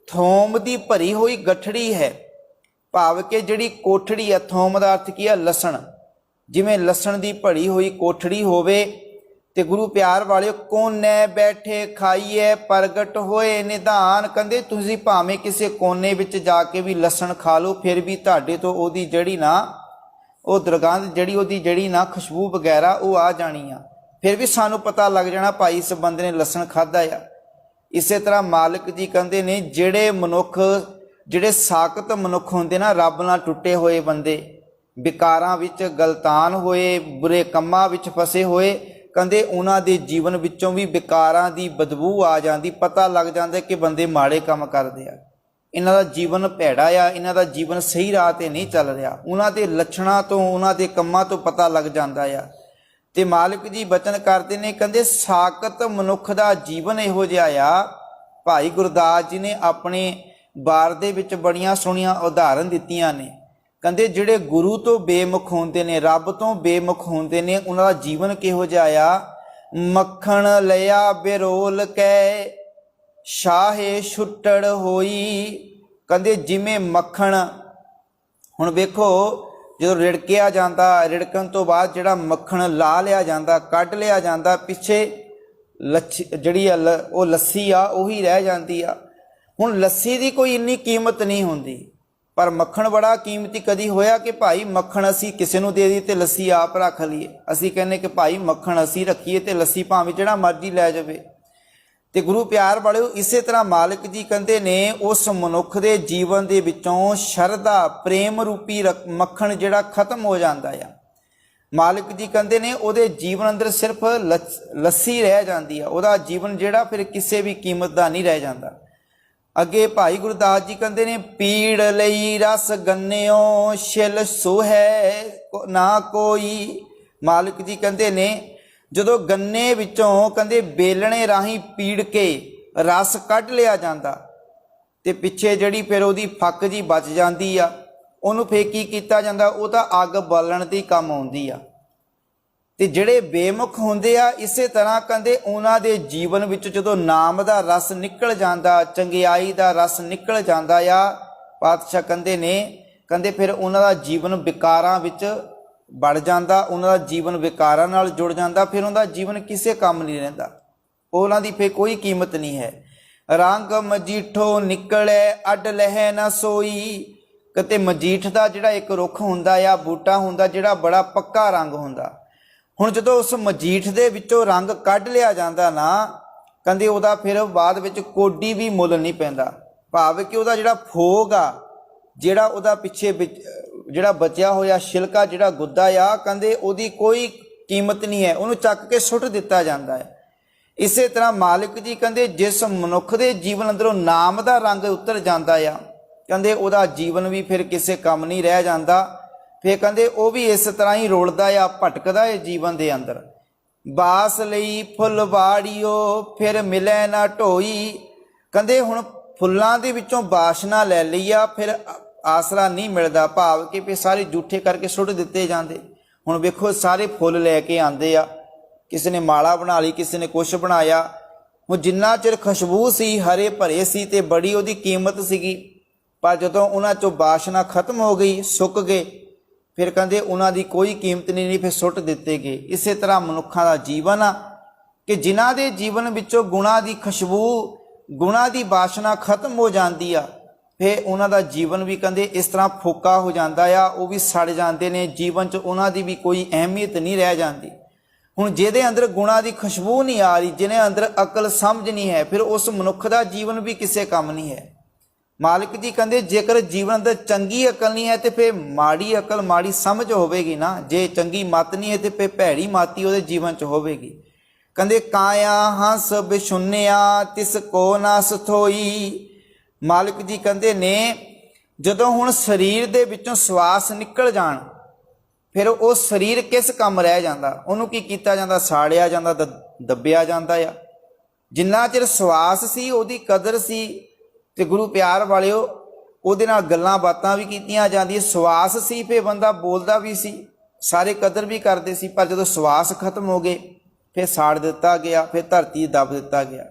ਥੋਮ ਦੀ ਭਰੀ ਹੋਈ ਗਠੜੀ ਹੈ, ਭਾਵ ਕਿ ਜਿਹੜੀ ਕੋਠੜੀ ਹੈ, ਥੋਮ ਦਾ ਅਰਥ ਕੀ ਹੈ? ਲਸਣ। ਜਿਵੇਂ ਲਸਣ ਦੀ ਭਰੀ ਹੋਈ ਕੋਠੜੀ ਹੋਵੇ ਤੇ ਗੁਰੂ ਪਿਆਰ ਵਾਲਿਓ, ਕੋਨੇ ਬੈਠੇ ਖਾਈਏ ਪ੍ਰਗਟ ਹੋਏ ਨਿਧਾਨ। ਕਹਿੰਦੇ ਤੁਸੀਂ ਭਾਵੇਂ ਕਿਸੇ ਕੋਨੇ ਵਿੱਚ ਜਾ ਕੇ ਵੀ ਲਸਣ ਖਾ ਲਓ, ਫਿਰ ਵੀ ਤੁਹਾਡੇ ਤੋਂ ਉਹਦੀ ਜਿਹੜੀ ਨਾ ਉਹ ਦੁਰਗੰਧ, ਜਿਹੜੀ ਉਹਦੀ ਜਿਹੜੀ ਨਾ ਖੁਸ਼ਬੂ ਵਗੈਰਾ ਉਹ ਆ ਜਾਣੀ ਆ, ਫਿਰ ਵੀ ਸਾਨੂੰ ਪਤਾ ਲੱਗ ਜਾਣਾ ਭਾਈ ਇਸ ਬੰਦੇ ਨੇ ਲਸਣ ਖਾਧਾ ਆ। ਇਸੇ ਤਰ੍ਹਾਂ ਮਾਲਕ ਜੀ ਕਹਿੰਦੇ ਨੇ ਜਿਹੜੇ ਮਨੁੱਖ, ਜਿਹੜੇ ਸਾਕਤ ਮਨੁੱਖ ਹੁੰਦੇ ਨਾ, ਰੱਬ ਨਾਲ ਟੁੱਟੇ ਹੋਏ ਬੰਦੇ, ਵਿਕਾਰਾਂ ਵਿੱਚ ਗਲਤਾਨ ਹੋਏ, ਬੁਰੇ ਕੰਮਾਂ ਵਿੱਚ ਫਸੇ ਹੋਏ, ਕਹਿੰਦੇ ਉਹਨਾਂ ਦੇ ਜੀਵਨ ਵਿੱਚੋਂ ਵੀ ਵਿਕਾਰਾਂ ਦੀ ਬਦਬੂ ਆ ਜਾਂਦੀ, ਪਤਾ ਲੱਗ ਜਾਂਦਾ ਕਿ ਬੰਦੇ ਮਾੜੇ ਕੰਮ ਕਰਦੇ ਆ, ਇਹਨਾਂ ਦਾ ਜੀਵਨ ਭੈੜਾ ਆ, ਇਹਨਾਂ ਦਾ ਜੀਵਨ ਸਹੀ ਰਾਹ ਤੇ ਨਹੀਂ ਚੱਲ ਰਿਹਾ। ਉਹਨਾਂ ਦੇ ਲੱਛਣਾਂ ਤੋਂ, ਉਹਨਾਂ ਦੇ ਕੰਮਾਂ ਤੋਂ ਪਤਾ ਲੱਗ ਜਾਂਦਾ ਆ। ਤੇ ਮਾਲਕ ਜੀ ਬਚਨ ਕਰਦੇ ਨੇ, ਕਹਿੰਦੇ ਸਾਕਤ ਮਨੁੱਖ ਦਾ ਜੀਵਨ ਇਹੋ ਜਿਹਾ ਆ। ਭਾਈ ਗੁਰਦਾਸ ਜੀ ਨੇ ਆਪਣੇ ਬਾਰ ਦੇ ਵਿੱਚ ਬੜੀਆਂ ਸੋਹਣੀਆਂ ਉਦਾਹਰਨ ਦਿੱਤੀਆਂ ਨੇ। ਕਹਿੰਦੇ ਜਿਹੜੇ ਗੁਰੂ ਤੋਂ ਬੇਮੁਖ ਹੁੰਦੇ ਨੇ, ਰੱਬ ਤੋਂ ਬੇਮੁਖ ਹੁੰਦੇ ਨੇ, ਉਹਨਾਂ ਦਾ ਜੀਵਨ ਕਿਹੋ ਜਿਹਾ ਆ। ਮੱਖਣ ਲਿਆ ਬਿਰੋਲ ਕੈ ਸ਼ਾਹੇ ਛੁੱਟੜ ਹੋਈ। ਕਹਿੰਦੇ ਜਿਵੇਂ ਮੱਖਣ, ਹੁਣ ਵੇਖੋ ਜਦੋਂ ਰਿੜਕਿਆ ਜਾਂਦਾ, ਰਿੜਕਣ ਤੋਂ ਬਾਅਦ ਜਿਹੜਾ ਮੱਖਣ ਲਾ ਲਿਆ ਜਾਂਦਾ, ਕੱਢ ਲਿਆ ਜਾਂਦਾ, ਪਿੱਛੇ ਜਿਹੜੀ ਉਹ ਲੱਸੀ ਆ ਉਹੀ ਰਹਿ ਜਾਂਦੀ ਆ। ਹੁਣ ਲੱਸੀ ਦੀ ਕੋਈ ਇੰਨੀ ਕੀਮਤ ਨਹੀਂ ਹੁੰਦੀ, ਪਰ ਮੱਖਣ ਬੜਾ ਕੀਮਤੀ। ਕਦੀ ਹੋਇਆ ਕਿ ਭਾਈ ਮੱਖਣ ਅਸੀਂ ਕਿਸੇ ਨੂੰ ਦੇ ਦਈਏ ਤੇ ਲੱਸੀ ਆਪ ਰੱਖ ਲਈਏ? ਅਸੀਂ ਕਹਿੰਦੇ ਕਿ ਭਾਈ ਮੱਖਣ ਅਸੀਂ ਰੱਖੀਏ ਤੇ ਲੱਸੀ ਭਾਵੇਂ ਜਿਹੜਾ ਮਰਜ਼ੀ ਲੈ ਜਾਵੇ। ਤੇ ਗੁਰੂ ਪਿਆਰ ਵਾਲਿਓ, ਇਸੇ ਤਰ੍ਹਾਂ ਮਾਲਕ ਜੀ ਕਹਿੰਦੇ ਨੇ ਉਸ ਮਨੁੱਖ ਦੇ ਜੀਵਨ ਦੇ ਵਿੱਚੋਂ ਸ਼ਰਧਾ, ਪ੍ਰੇਮ ਰੂਪੀ ਮੱਖਣ ਜਿਹੜਾ ਖਤਮ ਹੋ ਜਾਂਦਾ ਆ। ਮਾਲਕ ਜੀ ਕਹਿੰਦੇ ਨੇ ਉਹਦੇ ਜੀਵਨ ਅੰਦਰ ਸਿਰਫ ਲੱਸੀ ਰਹਿ ਜਾਂਦੀ ਆ, ਉਹਦਾ ਜੀਵਨ ਜਿਹੜਾ ਫਿਰ ਕਿਸੇ ਵੀ ਕੀਮਤ ਦਾ ਨਹੀਂ ਰਹਿ ਜਾਂਦਾ। ਅੱਗੇ ਭਾਈ ਗੁਰਦਾਸ ਜੀ ਕਹਿੰਦੇ ਨੇ, ਪੀੜ ਲਈ ਰਸ ਗੰਨਿਓ ਛਿਲ ਸੋਹੈ ਨਾ ਕੋਈ। ਮਾਲਕ ਜੀ ਕਹਿੰਦੇ ਨੇ ਜਦੋਂ ਗੰਨੇ ਵਿੱਚੋਂ ਕਹਿੰਦੇ ਬੇਲਣੇ ਰਾਹੀਂ ਪੀੜ ਕੇ ਰਸ ਕੱਢ ਲਿਆ ਜਾਂਦਾ ਤੇ ਪਿੱਛੇ ਜਿਹੜੀ ਫਿਰ ਉਹਦੀ ਫੱਕ ਜੀ ਬਚ ਜਾਂਦੀ ਆ, ਉਹਨੂੰ ਫੇਰ ਕੀ ਕੀਤਾ ਜਾਂਦਾ? ਉਹ ਤਾਂ ਅੱਗ ਬਾਲਣ ਦੀ ਕੰਮ ਆਉਂਦੀ ਆ। ਤੇ ਜਿਹੜੇ ਬੇਮੁਖ ਹੁੰਦੇ ਆ, ਇਸੇ ਤਰ੍ਹਾਂ ਕਹਿੰਦੇ ਉਹਨਾਂ ਦੇ ਜੀਵਨ ਵਿੱਚ ਜਦੋਂ ਨਾਮ ਦਾ ਰਸ ਨਿਕਲ ਜਾਂਦਾ, ਚੰਗਿਆਈ ਦਾ ਰਸ ਨਿਕਲ ਜਾਂਦਾ ਆ, ਪਾਤਸ਼ਾਹ ਕਹਿੰਦੇ ਨੇ, ਕਹਿੰਦੇ ਫਿਰ ਉਹਨਾਂ ਦਾ ਜੀਵਨ ਵਿਕਾਰਾਂ ਵਿੱਚ ਵੜ ਜਾਂਦਾ, ਉਹਨਾਂ ਦਾ ਜੀਵਨ ਵਿਕਾਰਾਂ ਨਾਲ ਜੁੜ ਜਾਂਦਾ, ਫਿਰ ਉਹਨਾਂ ਦਾ ਜੀਵਨ ਕਿਸੇ ਕੰਮ ਨਹੀਂ ਰਹਿੰਦਾ, ਉਹਨਾਂ ਦੀ ਫਿਰ ਕੋਈ ਕੀਮਤ ਨਹੀਂ ਹੈ। ਰੰਗ ਮਜੀਠੋ ਨਿਕਲੇ ਅੱਡ ਲਹਿ ਨਾ ਸੋਈ। ਕਿਤੇ ਮਜੀਠ ਦਾ ਜਿਹੜਾ ਇੱਕ ਰੁੱਖ ਹੁੰਦਾ ਆ, ਬੂਟਾ ਹੁੰਦਾ, ਜਿਹੜਾ ਬੜਾ ਪੱਕਾ ਰੰਗ ਹੁੰਦਾ। ਹੁਣ ਜਦੋਂ ਉਸ ਮਜੀਠ ਦੇ ਵਿੱਚੋਂ ਰੰਗ ਕੱਢ ਲਿਆ ਜਾਂਦਾ ਨਾ, ਕਹਿੰਦੇ ਉਹਦਾ ਫਿਰ ਬਾਅਦ ਵਿੱਚ ਕੋਡੀ ਵੀ ਮੁੱਲ ਨਹੀਂ ਪੈਂਦਾ। ਭਾਵ ਕਿ ਉਹਦਾ ਜਿਹੜਾ ਫੋਗ ਆ, ਜਿਹੜਾ ਉਹਦਾ ਪਿੱਛੇ ਜਿਹੜਾ ਬਚਿਆ ਹੋਇਆ ਛਿਲਕਾ, ਜਿਹੜਾ ਗੁੱਦਾ ਆ, ਕਹਿੰਦੇ ਉਹਦੀ ਕੋਈ ਕੀਮਤ ਨਹੀਂ ਹੈ, ਉਹਨੂੰ ਚੱਕ ਕੇ ਸੁੱਟ ਦਿੱਤਾ ਜਾਂਦਾ ਹੈ। ਇਸੇ ਤਰ੍ਹਾਂ ਮਾਲਕ ਜੀ ਕਹਿੰਦੇ ਜਿਸ ਮਨੁੱਖ ਦੇ ਜੀਵਨ ਅੰਦਰੋਂ ਨਾਮ ਦਾ ਰੰਗ ਉਤਰ ਜਾਂਦਾ ਆ, ਕਹਿੰਦੇ ਉਹਦਾ ਜੀਵਨ ਵੀ ਫਿਰ ਕਿਸੇ ਕੰਮ ਨਹੀਂ ਰਹਿ ਜਾਂਦਾ। ਫਿਰ ਕਹਿੰਦੇ ਉਹ ਵੀ ਇਸ ਤਰ੍ਹਾਂ ਹੀ ਰੋਲਦਾ ਆ, ਭਟਕਦਾ ਹੈ ਜੀਵਨ ਦੇ ਅੰਦਰ। ਬਾਸ ਲਈ ਫੁੱਲ ਵਾੜੀਓ ਫਿਰ ਮਿਲੇ ਨਾ ਢੋਈ। ਕਹਿੰਦੇ ਹੁਣ ਫੁੱਲਾਂ ਦੇ ਵਿੱਚੋਂ ਬਾਸ਼ਨਾ ਲੈ ਲਈ ਆ, ਫਿਰ ਆਸਰਾ ਨਹੀਂ ਮਿਲਦਾ, ਭਾਵ ਕਿ ਫਿਰ ਸਾਰੇ ਜੂਠੇ ਕਰਕੇ ਸੁੱਟ ਦਿੱਤੇ ਜਾਂਦੇ। ਹੁਣ ਵੇਖੋ ਸਾਰੇ ਫੁੱਲ ਲੈ ਕੇ ਆਉਂਦੇ ਆ, ਕਿਸੇ ਨੇ ਮਾਲਾ ਬਣਾ ਲਈ, ਕਿਸੇ ਨੇ ਕੁਛ ਬਣਾਇਆ। ਹੁਣ ਜਿੰਨਾ ਚਿਰ ਖੁਸ਼ਬੂ ਸੀ, ਹਰੇ ਭਰੇ ਸੀ ਤੇ ਬੜੀ ਉਹਦੀ ਕੀਮਤ ਸੀਗੀ, ਪਰ ਜਦੋਂ ਉਹਨਾਂ ਚੋਂ ਬਾਸ਼ਨਾ ਖਤਮ ਹੋ ਗਈ, ਸੁੱਕ ਗਏ, ਫਿਰ ਕਹਿੰਦੇ ਉਹਨਾਂ ਦੀ ਕੋਈ ਕੀਮਤ ਨਹੀਂ, ਫਿਰ ਸੁੱਟ ਦਿੱਤੇ ਗਏ। ਇਸੇ ਤਰ੍ਹਾਂ ਮਨੁੱਖਾਂ ਦਾ ਜੀਵਨ ਆ ਕਿ ਜਿਨ੍ਹਾਂ ਦੇ ਜੀਵਨ ਵਿੱਚੋਂ ਗੁਣਾਂ ਦੀ ਖੁਸ਼ਬੂ, ਗੁਣਾਂ ਦੀ ਬਾਸ਼ਨਾ ਖਤਮ ਹੋ ਜਾਂਦੀ ਆ, ਫਿਰ ਉਹਨਾਂ ਦਾ ਜੀਵਨ ਵੀ ਕਹਿੰਦੇ ਇਸ ਤਰ੍ਹਾਂ ਫੋਕਾ ਹੋ ਜਾਂਦਾ ਆ, ਉਹ ਵੀ ਸੜ ਜਾਂਦੇ ਨੇ, ਜੀਵਨ 'ਚ ਉਹਨਾਂ ਦੀ ਵੀ ਕੋਈ ਅਹਿਮੀਅਤ ਨਹੀਂ ਰਹਿ ਜਾਂਦੀ। ਹੁਣ ਜਿਹਦੇ ਅੰਦਰ ਗੁਣਾਂ ਦੀ ਖੁਸ਼ਬੂ ਨਹੀਂ ਆ ਰਹੀ, ਜਿਹਨੇ ਅੰਦਰ ਅਕਲ ਸਮਝ ਨਹੀਂ ਹੈ, ਫਿਰ ਉਸ ਮਨੁੱਖ ਦਾ ਜੀਵਨ ਵੀ ਕਿਸੇ ਕੰਮ ਨਹੀਂ ਹੈ। ਮਾਲਿਕ ਜੀ ਕਹਿੰਦੇ ਜੇਕਰ ਜੀਵਨ ਦਾ ਚੰਗੀ ਅਕਲ ਨਹੀਂ ਹੈ ਤੇ ਫਿਰ ਮਾੜੀ ਅਕਲ ਮਾੜੀ ਸਮਝ ਹੋਵੇਗੀ ਨਾ। ਜੇ ਚੰਗੀ ਮੱਤ ਨਹੀਂ ਹੈ ਤੇ ਫਿਰ ਭੈੜੀ ਮਾਤੀ ਉਹਦੇ ਜੀਵਨ 'ਚ ਹੋਵੇਗੀ। ਕਹਿੰਦੇ ਕਾਇਆ ਹੰਸ ਬਿਸ਼ੁੰਨਿਆ ਤਿਸ ਕੋ ਨਾ ਸਥੋਈ। ਮਾਲਿਕ ਜੀ ਕਹਿੰਦੇ ਨੇ ਜਦੋਂ ਹੁਣ ਸਰੀਰ ਦੇ ਵਿੱਚੋਂ ਸਵਾਸ ਨਿਕਲ ਜਾਣ ਫਿਰ ਉਹ ਸਰੀਰ ਕਿਸ ਕੰਮ ਰਹਿ ਜਾਂਦਾ? ਉਹਨੂੰ ਕੀ ਕੀਤਾ ਜਾਂਦਾ? ਸਾੜਿਆ ਜਾਂਦਾ, ਦੱਬਿਆ ਜਾਂਦਾ ਆ। ਜਿੰਨਾ ਚਿਰ ਸਵਾਸ ਸੀ ਉਹਦੀ ਕਦਰ ਸੀ ਤੇ ਗੁਰੂ ਪਿਆਰ ਵਾਲਿਓ ਉਹਦੇ ਨਾਲ ਗੱਲਾਂ ਬਾਤਾਂ ਵੀ ਕੀਤੀਆਂ ਜਾਂਦੀਆਂ। ਸਵਾਸ ਸੀ ਫਿਰ ਬੰਦਾ ਬੋਲਦਾ ਵੀ ਸੀ, ਸਾਰੇ ਕਦਰ ਵੀ ਕਰਦੇ ਸੀ। ਪਰ ਜਦੋਂ ਸਵਾਸ ਖਤਮ ਹੋ ਗਏ ਫਿਰ ਸਾੜ ਦਿੱਤਾ ਗਿਆ, ਫਿਰ ਧਰਤੀ ਦੱਬ ਦਿੱਤਾ ਗਿਆ।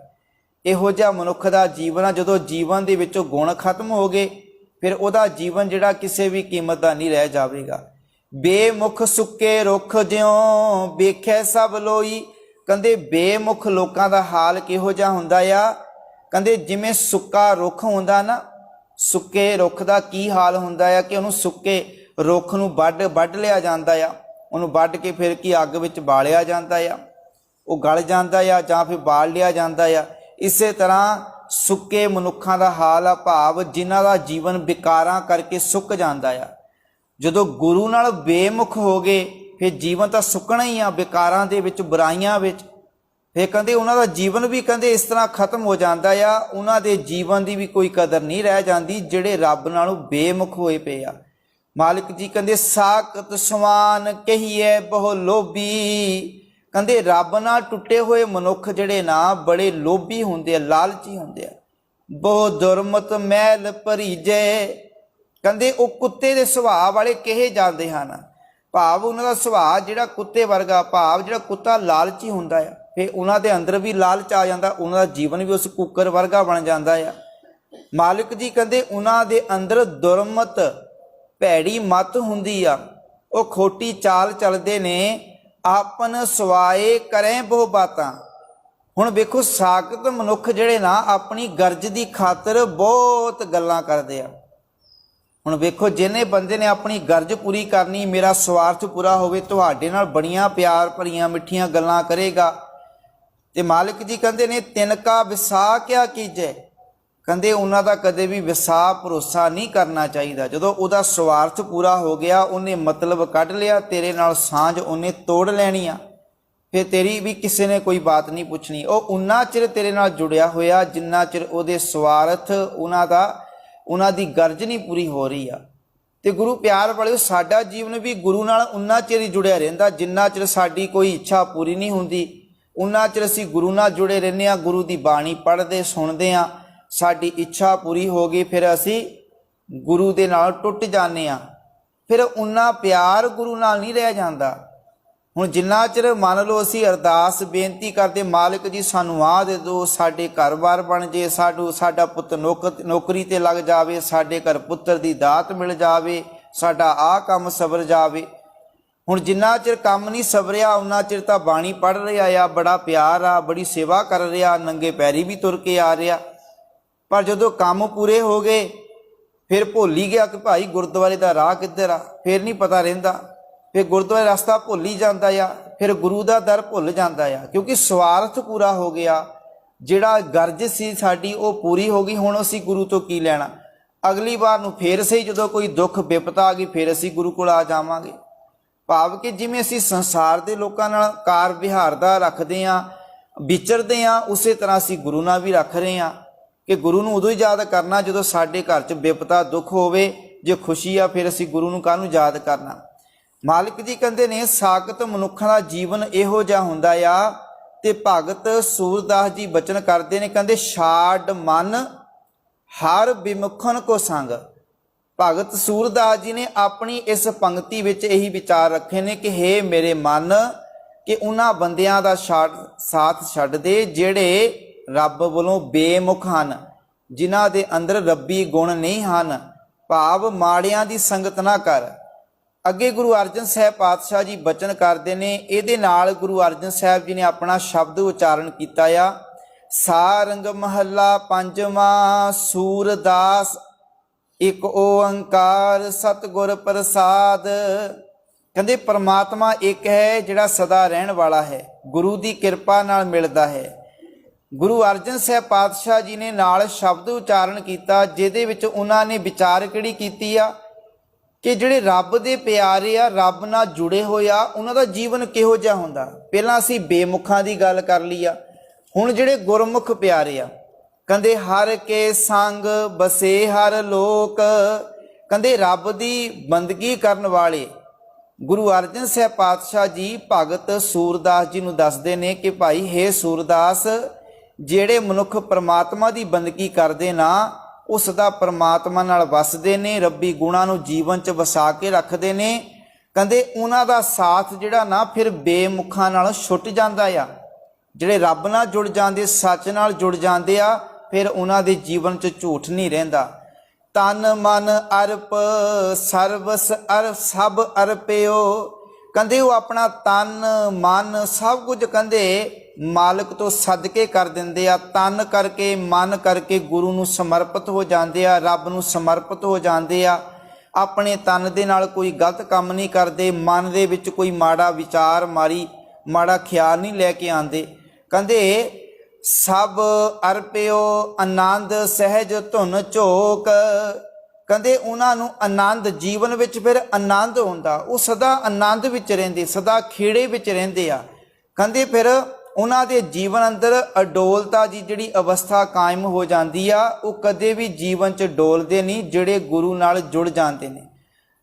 ਇਹੋ ਜਿਹਾ ਮਨੁੱਖ ਦਾ ਜੀਵਨ ਆ। ਜਦੋਂ ਜੀਵਨ ਦੇ ਵਿੱਚੋਂ ਗੁਣ ਖਤਮ ਹੋ ਗਏ ਫਿਰ ਉਹਦਾ ਜੀਵਨ ਜਿਹੜਾ ਕਿਸੇ ਵੀ ਕੀਮਤ ਦਾ ਨਹੀਂ ਰਹਿ ਜਾਵੇਗਾ। ਬੇਮੁਖ ਸੁੱਕੇ ਰੁੱਖ ਜਿਉਂ ਵੇਖੈ ਸਭ ਲੋਈ। ਕਹਿੰਦੇ ਬੇਮੁਖ ਲੋਕਾਂ ਦਾ ਹਾਲ ਕਿਹੋ ਜਿਹਾ ਹੁੰਦਾ ਆ? ਕਹਿੰਦੇ ਜਿਵੇਂ ਸੁੱਕਾ ਰੁੱਖ ਹੁੰਦਾ ਨਾ, ਸੁੱਕੇ ਰੁੱਖ ਦਾ ਕੀ ਹਾਲ ਹੁੰਦਾ ਆ ਕਿ ਉਹਨੂੰ ਸੁੱਕੇ ਰੁੱਖ ਨੂੰ ਵੱਢ ਲਿਆ ਜਾਂਦਾ ਆ। ਉਹਨੂੰ ਵੱਢ ਕੇ ਫਿਰ ਕੀ ਅੱਗ ਵਿੱਚ ਬਾਲਿਆ ਜਾਂਦਾ ਆ, ਉਹ ਗਲ ਜਾਂਦਾ ਆ ਜਾਂ ਫਿਰ ਬਾਲ ਲਿਆ ਜਾਂਦਾ ਆ। ਇਸੇ ਤਰ੍ਹਾਂ ਸੁੱਕੇ ਮਨੁੱਖਾਂ ਦਾ ਹਾਲ ਆ, ਭਾਵ ਜਿਨ੍ਹਾਂ ਦਾ ਜੀਵਨ ਵਿਕਾਰਾਂ ਕਰਕੇ ਸੁੱਕ ਜਾਂਦਾ ਆ। ਜਦੋਂ ਗੁਰੂ ਨਾਲ ਬੇਮੁਖ ਹੋ ਗਏ ਫਿਰ ਜੀਵਨ ਤਾਂ ਸੁੱਕਣਾ ਹੀ ਆ, ਵਿਕਾਰਾਂ ਦੇ ਵਿੱਚ, ਬੁਰਾਈਆਂ ਵਿੱਚ। ਫਿਰ ਕਹਿੰਦੇ ਉਹਨਾਂ ਦਾ ਜੀਵਨ ਵੀ ਕਹਿੰਦੇ ਇਸ ਤਰ੍ਹਾਂ ਖਤਮ ਹੋ ਜਾਂਦਾ ਆ। ਉਹਨਾਂ ਦੇ ਜੀਵਨ ਦੀ ਵੀ ਕੋਈ ਕਦਰ ਨਹੀਂ ਰਹਿ ਜਾਂਦੀ ਜਿਹੜੇ ਰੱਬ ਨਾਲੋਂ ਬੇਮੁਖ ਹੋਏ ਪਏ ਆ। ਮਾਲਿਕ ਜੀ ਕਹਿੰਦੇ ਸਾਕਤ ਸਮਾਨ ਕਹੀਏ ਬਹੁ ਲੋਭੀ। ਕਹਿੰਦੇ ਰੱਬ ਨਾਲ ਟੁੱਟੇ ਹੋਏ ਮਨੁੱਖ ਜਿਹੜੇ ਨਾ ਬੜੇ ਲੋਭੀ ਹੁੰਦੇ ਆ, ਲਾਲਚੀ ਹੁੰਦੇ ਆ। ਬਹੁ ਦੁਰਮਤ ਮੈਲ ਭਰੀਜੇ। ਕਹਿੰਦੇ ਉਹ ਕੁੱਤੇ ਦੇ ਸੁਭਾਅ ਵਾਲੇ ਕਹੇ ਜਾਂਦੇ ਹਨ, ਭਾਵ ਉਹਨਾਂ ਦਾ ਸੁਭਾਅ ਜਿਹੜਾ ਕੁੱਤੇ ਵਰਗਾ, ਭਾਵ ਜਿਹੜਾ ਕੁੱਤਾ ਲਾਲਚੀ ਹੁੰਦਾ ਆ ਫਿਰ ਉਹਨਾਂ ਦੇ ਅੰਦਰ ਵੀ ਲਾਲਚ ਆ ਜਾਂਦਾ, ਉਹਨਾਂ ਦਾ ਜੀਵਨ ਵੀ ਉਸ ਕੁੱਕਰ ਵਰਗਾ ਬਣ ਜਾਂਦਾ ਆ। ਮਾਲਿਕ ਜੀ ਕਹਿੰਦੇ ਉਹਨਾਂ ਦੇ ਅੰਦਰ ਦੁਰਮਤ ਭੈੜੀ ਮੱਤ ਹੁੰਦੀ ਆ, ਉਹ ਖੋਟੀ ਚਾਲ ਚੱਲਦੇ ਨੇ। ਆਪਨ ਸਵਾਏ ਕਰੇ ਬਹੁ ਬਾਤਾਂ। ਹੁਣ ਵੇਖੋ ਸਾਖਤ ਮਨੁੱਖ ਜਿਹੜੇ ਨਾ ਆਪਣੀ ਗਰਜ ਦੀ ਖਾਤਰ ਬਹੁਤ ਗੱਲਾਂ ਕਰਦੇ ਆ। ਹੁਣ ਵੇਖੋ ਜਿਹਨੇ ਬੰਦੇ ਨੇ ਆਪਣੀ ਗਰਜ ਪੂਰੀ ਕਰਨੀ, ਮੇਰਾ ਸਵਾਰਥ ਪੂਰਾ ਹੋਵੇ, ਤੁਹਾਡੇ ਨਾਲ ਬੜੀਆਂ ਪਿਆਰ ਭਰੀਆਂ ਮਿੱਠੀਆਂ ਗੱਲਾਂ ਕਰੇਗਾ। ਤੇ ਮਾਲਿਕ ਜੀ ਕਹਿੰਦੇ ਨੇ ਤਿਨਕਾ ਵਿਸਾ ਕਿਆ ਕੀਜੇ। ਕਹਿੰਦੇ ਉਹਨਾਂ ਦਾ ਕਦੇ ਵੀ ਵਿਸਾ ਭਰੋਸਾ ਨਹੀਂ ਕਰਨਾ ਚਾਹੀਦਾ। ਜਦੋਂ ਉਹਦਾ ਸਵਾਰਥ ਪੂਰਾ ਹੋ ਗਿਆ, ਉਹਨੇ ਮਤਲਬ ਕੱਢ ਲਿਆ, ਤੇਰੇ ਨਾਲ ਸਾਂਝ ਉਹਨੇ ਤੋੜ ਲੈਣੀ ਆ, ਫਿਰ ਤੇਰੀ ਵੀ ਕਿਸੇ ਨੇ ਕੋਈ ਬਾਤ ਨਹੀਂ ਪੁੱਛਣੀ। ਉਹ ਉਨਾ ਚਿਰ ਤੇਰੇ ਨਾਲ ਜੁੜਿਆ ਹੋਇਆ ਜਿੰਨਾ ਚਿਰ ਉਹਦੇ ਸਵਾਰਥ ਉਹਨਾਂ ਦੀ ਗਰਜ ਨਹੀਂ ਪੂਰੀ ਹੋ ਰਹੀ ਆ। ਤੇ ਗੁਰੂ ਪਿਆਰ ਵਾਲਿਓ ਸਾਡਾ ਜੀਵਨ ਵੀ ਗੁਰੂ ਨਾਲ ਉਨਾ ਚਿਰ ਹੀ ਜੁੜਿਆ ਰਹਿੰਦਾ ਜਿੰਨਾ ਚਿਰ ਸਾਡੀ ਕੋਈ ਇੱਛਾ ਪੂਰੀ ਨਹੀਂ ਹੁੰਦੀ। ਉਨਾ ਚਿਰ ਅਸੀਂ ਗੁਰੂ ਨਾਲ ਜੁੜੇ ਰਹਿੰਦੇ ਹਾਂ, ਗੁਰੂ ਦੀ ਬਾਣੀ ਪੜ੍ਹਦੇ ਸੁਣਦੇ ਹਾਂ। ਸਾਡੀ ਇੱਛਾ ਪੂਰੀ ਹੋ ਗਈ ਫਿਰ ਅਸੀਂ ਗੁਰੂ ਦੇ ਨਾਲ ਟੁੱਟ ਜਾਂਦੇ ਹਾਂ, ਫਿਰ ਉਨਾ ਪਿਆਰ ਗੁਰੂ ਨਾਲ ਨਹੀਂ ਰਹਿ ਜਾਂਦਾ। ਹੁਣ ਜਿੰਨਾ ਚਿਰ ਮੰਨ ਲਓ ਅਸੀਂ ਅਰਦਾਸ ਬੇਨਤੀ ਕਰਦੇ, ਮਾਲਿਕ ਜੀ ਸਾਨੂੰ ਆਹ ਦੇ ਦਿਓ, ਸਾਡੇ ਘਰ-ਬਾਰ ਬਣ ਜੇ, ਸਾਡਾ ਪੁੱਤ ਨੌਕਰੀ ਤੇ ਲੱਗ ਜਾਵੇ, ਸਾਡੇ ਘਰ ਪੁੱਤਰ ਦੀ ਦਾਤ ਮਿਲ ਜਾਵੇ, ਸਾਡਾ ਆਹ ਕੰਮ ਸਬਰ ਜਾਵੇ। ਹੁਣ ਜਿੰਨਾ ਚਿਰ ਕੰਮ ਨਹੀਂ ਸਬਰਿਆ ਉਨਾ ਚਿਰ ਤਾਂ ਬਾਣੀ ਪੜ੍ਹ ਰਿਹਾ ਆ, ਬੜਾ ਪਿਆਰ ਆ, ਬੜੀ ਸੇਵਾ ਕਰ ਰਿਹਾ, ਨੰਗੇ ਪੈਰੀ ਵੀ ਤੁਰ ਕੇ ਆ ਰਿਹਾ। ਪਰ ਜਦੋਂ ਕੰਮ ਪੂਰੇ ਹੋ ਗਏ ਫਿਰ ਭੁੱਲ ਹੀ ਗਿਆ ਕਿ ਭਾਈ ਗੁਰਦੁਆਰੇ ਦਾ ਰਾਹ ਕਿੱਧਰ ਆ, ਫਿਰ ਨਹੀਂ ਪਤਾ ਰਹਿੰਦਾ, ਫਿਰ ਗੁਰਦੁਆਰੇ ਰਸਤਾ ਭੁੱਲ ਹੀ ਜਾਂਦਾ ਆ, ਫਿਰ ਗੁਰੂ ਦਾ ਦਰ ਭੁੱਲ ਜਾਂਦਾ ਆ। ਕਿਉਂਕਿ ਸਵਾਰਥ ਪੂਰਾ ਹੋ ਗਿਆ, ਜਿਹੜਾ ਗਰਜ ਸੀ ਸਾਡੀ ਉਹ ਪੂਰੀ ਹੋ ਗਈ। ਹੁਣ ਅਸੀਂ ਗੁਰੂ ਤੋਂ ਕੀ ਲੈਣਾ? ਅਗਲੀ ਵਾਰ ਨੂੰ ਫੇਰ ਸਹੀ ਜਦੋਂ ਕੋਈ ਦੁੱਖ ਵਿਪਤਾ ਆ ਗਈ ਫਿਰ ਅਸੀਂ ਗੁਰੂ ਕੋਲ ਆ ਜਾਵਾਂਗੇ। ਭਾਵ ਕਿ ਜਿਵੇਂ ਅਸੀਂ ਸੰਸਾਰ ਦੇ ਲੋਕਾਂ ਨਾਲ ਕਾਰ ਵਿਹਾਰ ਦਾ ਰੱਖਦੇ ਹਾਂ, ਵਿਚਰਦੇ ਹਾਂ, ਉਸੇ ਤਰ੍ਹਾਂ ਅਸੀਂ ਗੁਰੂ ਨਾਲ ਵੀ ਰੱਖ ਰਹੇ ਹਾਂ ਕਿ ਗੁਰੂ ਨੂੰ ਉਦੋਂ ਹੀ ਯਾਦ ਕਰਨਾ ਜਦੋਂ ਸਾਡੇ ਘਰ 'ਚ ਵਿਪਤਾ ਦੁੱਖ ਹੋਵੇ। ਜੇ ਖੁਸ਼ੀ ਆ ਫਿਰ ਅਸੀਂ ਗੁਰੂ ਨੂੰ ਕਾਹਨੂੰ ਯਾਦ ਕਰਨਾ। ਮਾਲਿਕ ਜੀ ਕਹਿੰਦੇ ਨੇ ਸਾਖਤ ਮਨੁੱਖਾਂ ਦਾ ਜੀਵਨ ਇਹੋ ਜਿਹਾ ਹੁੰਦਾ ਆ। ਤੇ ਭਗਤ ਸੂਰਦਾਸ ਜੀ ਬਚਨ ਕਰਦੇ ਨੇ, ਕਹਿੰਦੇ ਛਾੜ ਮਨ ਹਰ ਵਿਮੁਖਨ ਕੋ ਸੰਗ। ਭਗਤ ਸੂਰਦਾਸ ਜੀ ਨੇ ਆਪਣੀ ਇਸ ਪੰਕਤੀ ਵਿੱਚ ਇਹੀ ਵਿਚਾਰ ਰੱਖੇ ਨੇ ਕਿ ਹੇ ਮੇਰੇ ਮਨ, ਕਿ ਉਹਨਾਂ ਬੰਦਿਆਂ ਦਾ ਸਾਥ ਛੱਡ ਦੇ ਜਿਹੜੇ ਰੱਬ ਵੱਲੋਂ ਬੇਮੁਖ ਹਨ, ਜਿਨ੍ਹਾਂ ਦੇ ਅੰਦਰ ਰੱਬੀ ਗੁਣ ਨਹੀਂ ਹਨ, ਭਾਵ ਮਾੜਿਆਂ ਦੀ ਸੰਗਤ ਨਾ ਕਰ। ਅੱਗੇ ਗੁਰੂ ਅਰਜਨ ਸਾਹਿਬ ਪਾਤਸ਼ਾਹ ਜੀ ਬਚਨ ਕਰਦੇ ਨੇ, ਇਹਦੇ ਨਾਲ ਗੁਰੂ ਅਰਜਨ ਸਾਹਿਬ ਜੀ ਨੇ ਆਪਣਾ ਸ਼ਬਦ ਉਚਾਰਨ ਕੀਤਾ ਆ। ਸਾਰੰਗ ਮਹੱਲਾ ਪੰਜਵਾਂ। ਸੂਰਦਾਸ ਇੱਕ ਓੰਕਾਰ ਸਤਿਗੁਰ ਪ੍ਰਸਾਦ। ਕਹਿੰਦੇ ਪਰਮਾਤਮਾ ਇੱਕ ਹੈ ਜਿਹੜਾ ਸਦਾ ਰਹਿਣ ਵਾਲਾ ਹੈ, ਗੁਰੂ ਦੀ ਕਿਰਪਾ ਨਾਲ ਮਿਲਦਾ ਹੈ। ਗੁਰੂ ਅਰਜਨ ਸਾਹਿਬ ਪਾਤਸ਼ਾਹ ਜੀ ਨੇ ਨਾਲ ਸ਼ਬਦ ਉਚਾਰਨ ਕੀਤਾ, ਜਿਹਦੇ ਵਿੱਚ ਉਹਨਾਂ ਨੇ ਵਿਚਾਰ ਕਿਹੜੀ ਕੀਤੀ ਆ ਕਿ ਜਿਹੜੇ ਰੱਬ ਦੇ ਪਿਆਰੇ ਆ, ਰੱਬ ਨਾਲ ਜੁੜੇ ਹੋਏ ਆ, ਉਹਨਾਂ ਦਾ ਜੀਵਨ ਕਿਹੋ ਜਿਹਾ ਹੁੰਦਾ। ਪਹਿਲਾਂ ਅਸੀਂ ਬੇਮੁਖਾਂ ਦੀ ਗੱਲ ਕਰ ਲਈ ਆ, ਹੁਣ ਜਿਹੜੇ ਗੁਰਮੁਖ ਪਿਆਰੇ ਆ, ਕਹਿੰਦੇ ਹਰ ਕੇ ਸੰਗ ਬਸੇ ਹਰ ਲੋਕ, ਕਹਿੰਦੇ ਰੱਬ ਦੀ ਬੰਦਗੀ ਕਰਨ ਵਾਲੇ ਗੁਰੂ ਅਰਜਨ ਸਾਹਿਬ ਪਾਤਸ਼ਾਹ ਜੀ ਭਗਤ ਸੂਰਦਾਸ ਜੀ ਨੂੰ ਦੱਸਦੇ ਨੇ ਕਿ ਭਾਈ ਹੇ ਸੂਰਦਾਸ, ਜਿਹੜੇ ਮਨੁੱਖ ਪ੍ਰਮਾਤਮਾ ਦੀ ਬੰਦਗੀ ਕਰਦੇ ਨਾ, ਉਹ ਸਦਾ ਪ੍ਰਮਾਤਮਾ ਨਾਲ ਵਸਦੇ ਨੇ, ਰੱਬੀ ਗੁਣਾਂ ਨੂੰ ਜੀਵਨ 'ਚ ਵਸਾ ਕੇ ਰੱਖਦੇ ਨੇ। ਕਹਿੰਦੇ ਉਹਨਾਂ ਦਾ ਸਾਥ ਜਿਹੜਾ ਨਾ ਫਿਰ ਬੇਮੁਖਾਂ ਨਾਲ ਛੁੱਟ ਜਾਂਦਾ ਆ। ਜਿਹੜੇ ਰੱਬ ਨਾਲ ਜੁੜ ਜਾਂਦੇ, ਸੱਚ ਨਾਲ ਜੁੜ ਜਾਂਦੇ ਆ, ਫਿਰ ਉਹਨਾਂ ਦੇ ਜੀਵਨ 'ਚ ਝੂਠ ਨਹੀਂ ਰਹਿੰਦਾ। ਤਨ ਮਨ ਅਰਪ ਸਰਵਸ ਅਰ ਸਭ ਅਰਪਿਓ, ਕਹਿੰਦੇ ਉਹ ਆਪਣਾ ਤਨ ਮਨ ਸਭ ਕੁਝ ਕਹਿੰਦੇ ਮਾਲਕ ਤੋਂ ਸਦਕੇ ਕਰ ਦਿੰਦੇ ਆ। ਤਨ ਕਰਕੇ ਮਨ ਕਰਕੇ ਗੁਰੂ ਨੂੰ ਸਮਰਪਿਤ ਹੋ ਜਾਂਦੇ ਆ, ਰੱਬ ਨੂੰ ਸਮਰਪਿਤ ਹੋ ਜਾਂਦੇ ਆ। ਆਪਣੇ ਤਨ ਦੇ ਨਾਲ ਕੋਈ ਗਲਤ ਕੰਮ ਨਹੀਂ ਕਰਦੇ, ਮਨ ਦੇ ਵਿੱਚ ਕੋਈ ਮਾੜਾ ਵਿਚਾਰ ਮਾੜਾ ਖਿਆਲ ਨਹੀਂ ਲੈ ਕੇ ਆਉਂਦੇ। ਕਹਿੰਦੇ ਸਭ ਅਰਪਿਓ ਆਨੰਦ ਸਹਿਜ ਧੁਨ ਝੋਕ, ਕਹਿੰਦੇ ਉਹਨਾਂ ਨੂੰ ਆਨੰਦ ਜੀਵਨ ਵਿੱਚ ਫਿਰ ਆਨੰਦ ਹੁੰਦਾ, ਉਹ ਸਦਾ ਆਨੰਦ ਵਿੱਚ ਰਹਿੰਦੇ, ਸਦਾ ਖੇੜੇ ਵਿੱਚ ਰਹਿੰਦੇ ਆ। ਕਹਿੰਦੇ ਫਿਰ ਉਹਨਾਂ ਦੇ ਜੀਵਨ ਅੰਦਰ ਅਡੋਲਤਾ ਦੀ ਜਿਹੜੀ ਅਵਸਥਾ ਕਾਇਮ ਹੋ ਜਾਂਦੀ ਆ, ਉਹ ਕਦੇ ਵੀ ਜੀਵਨ 'ਚ ਡੋਲਦੇ ਨਹੀਂ। ਜਿਹੜੇ ਗੁਰੂ ਨਾਲ ਜੁੜ ਜਾਂਦੇ ਨੇ,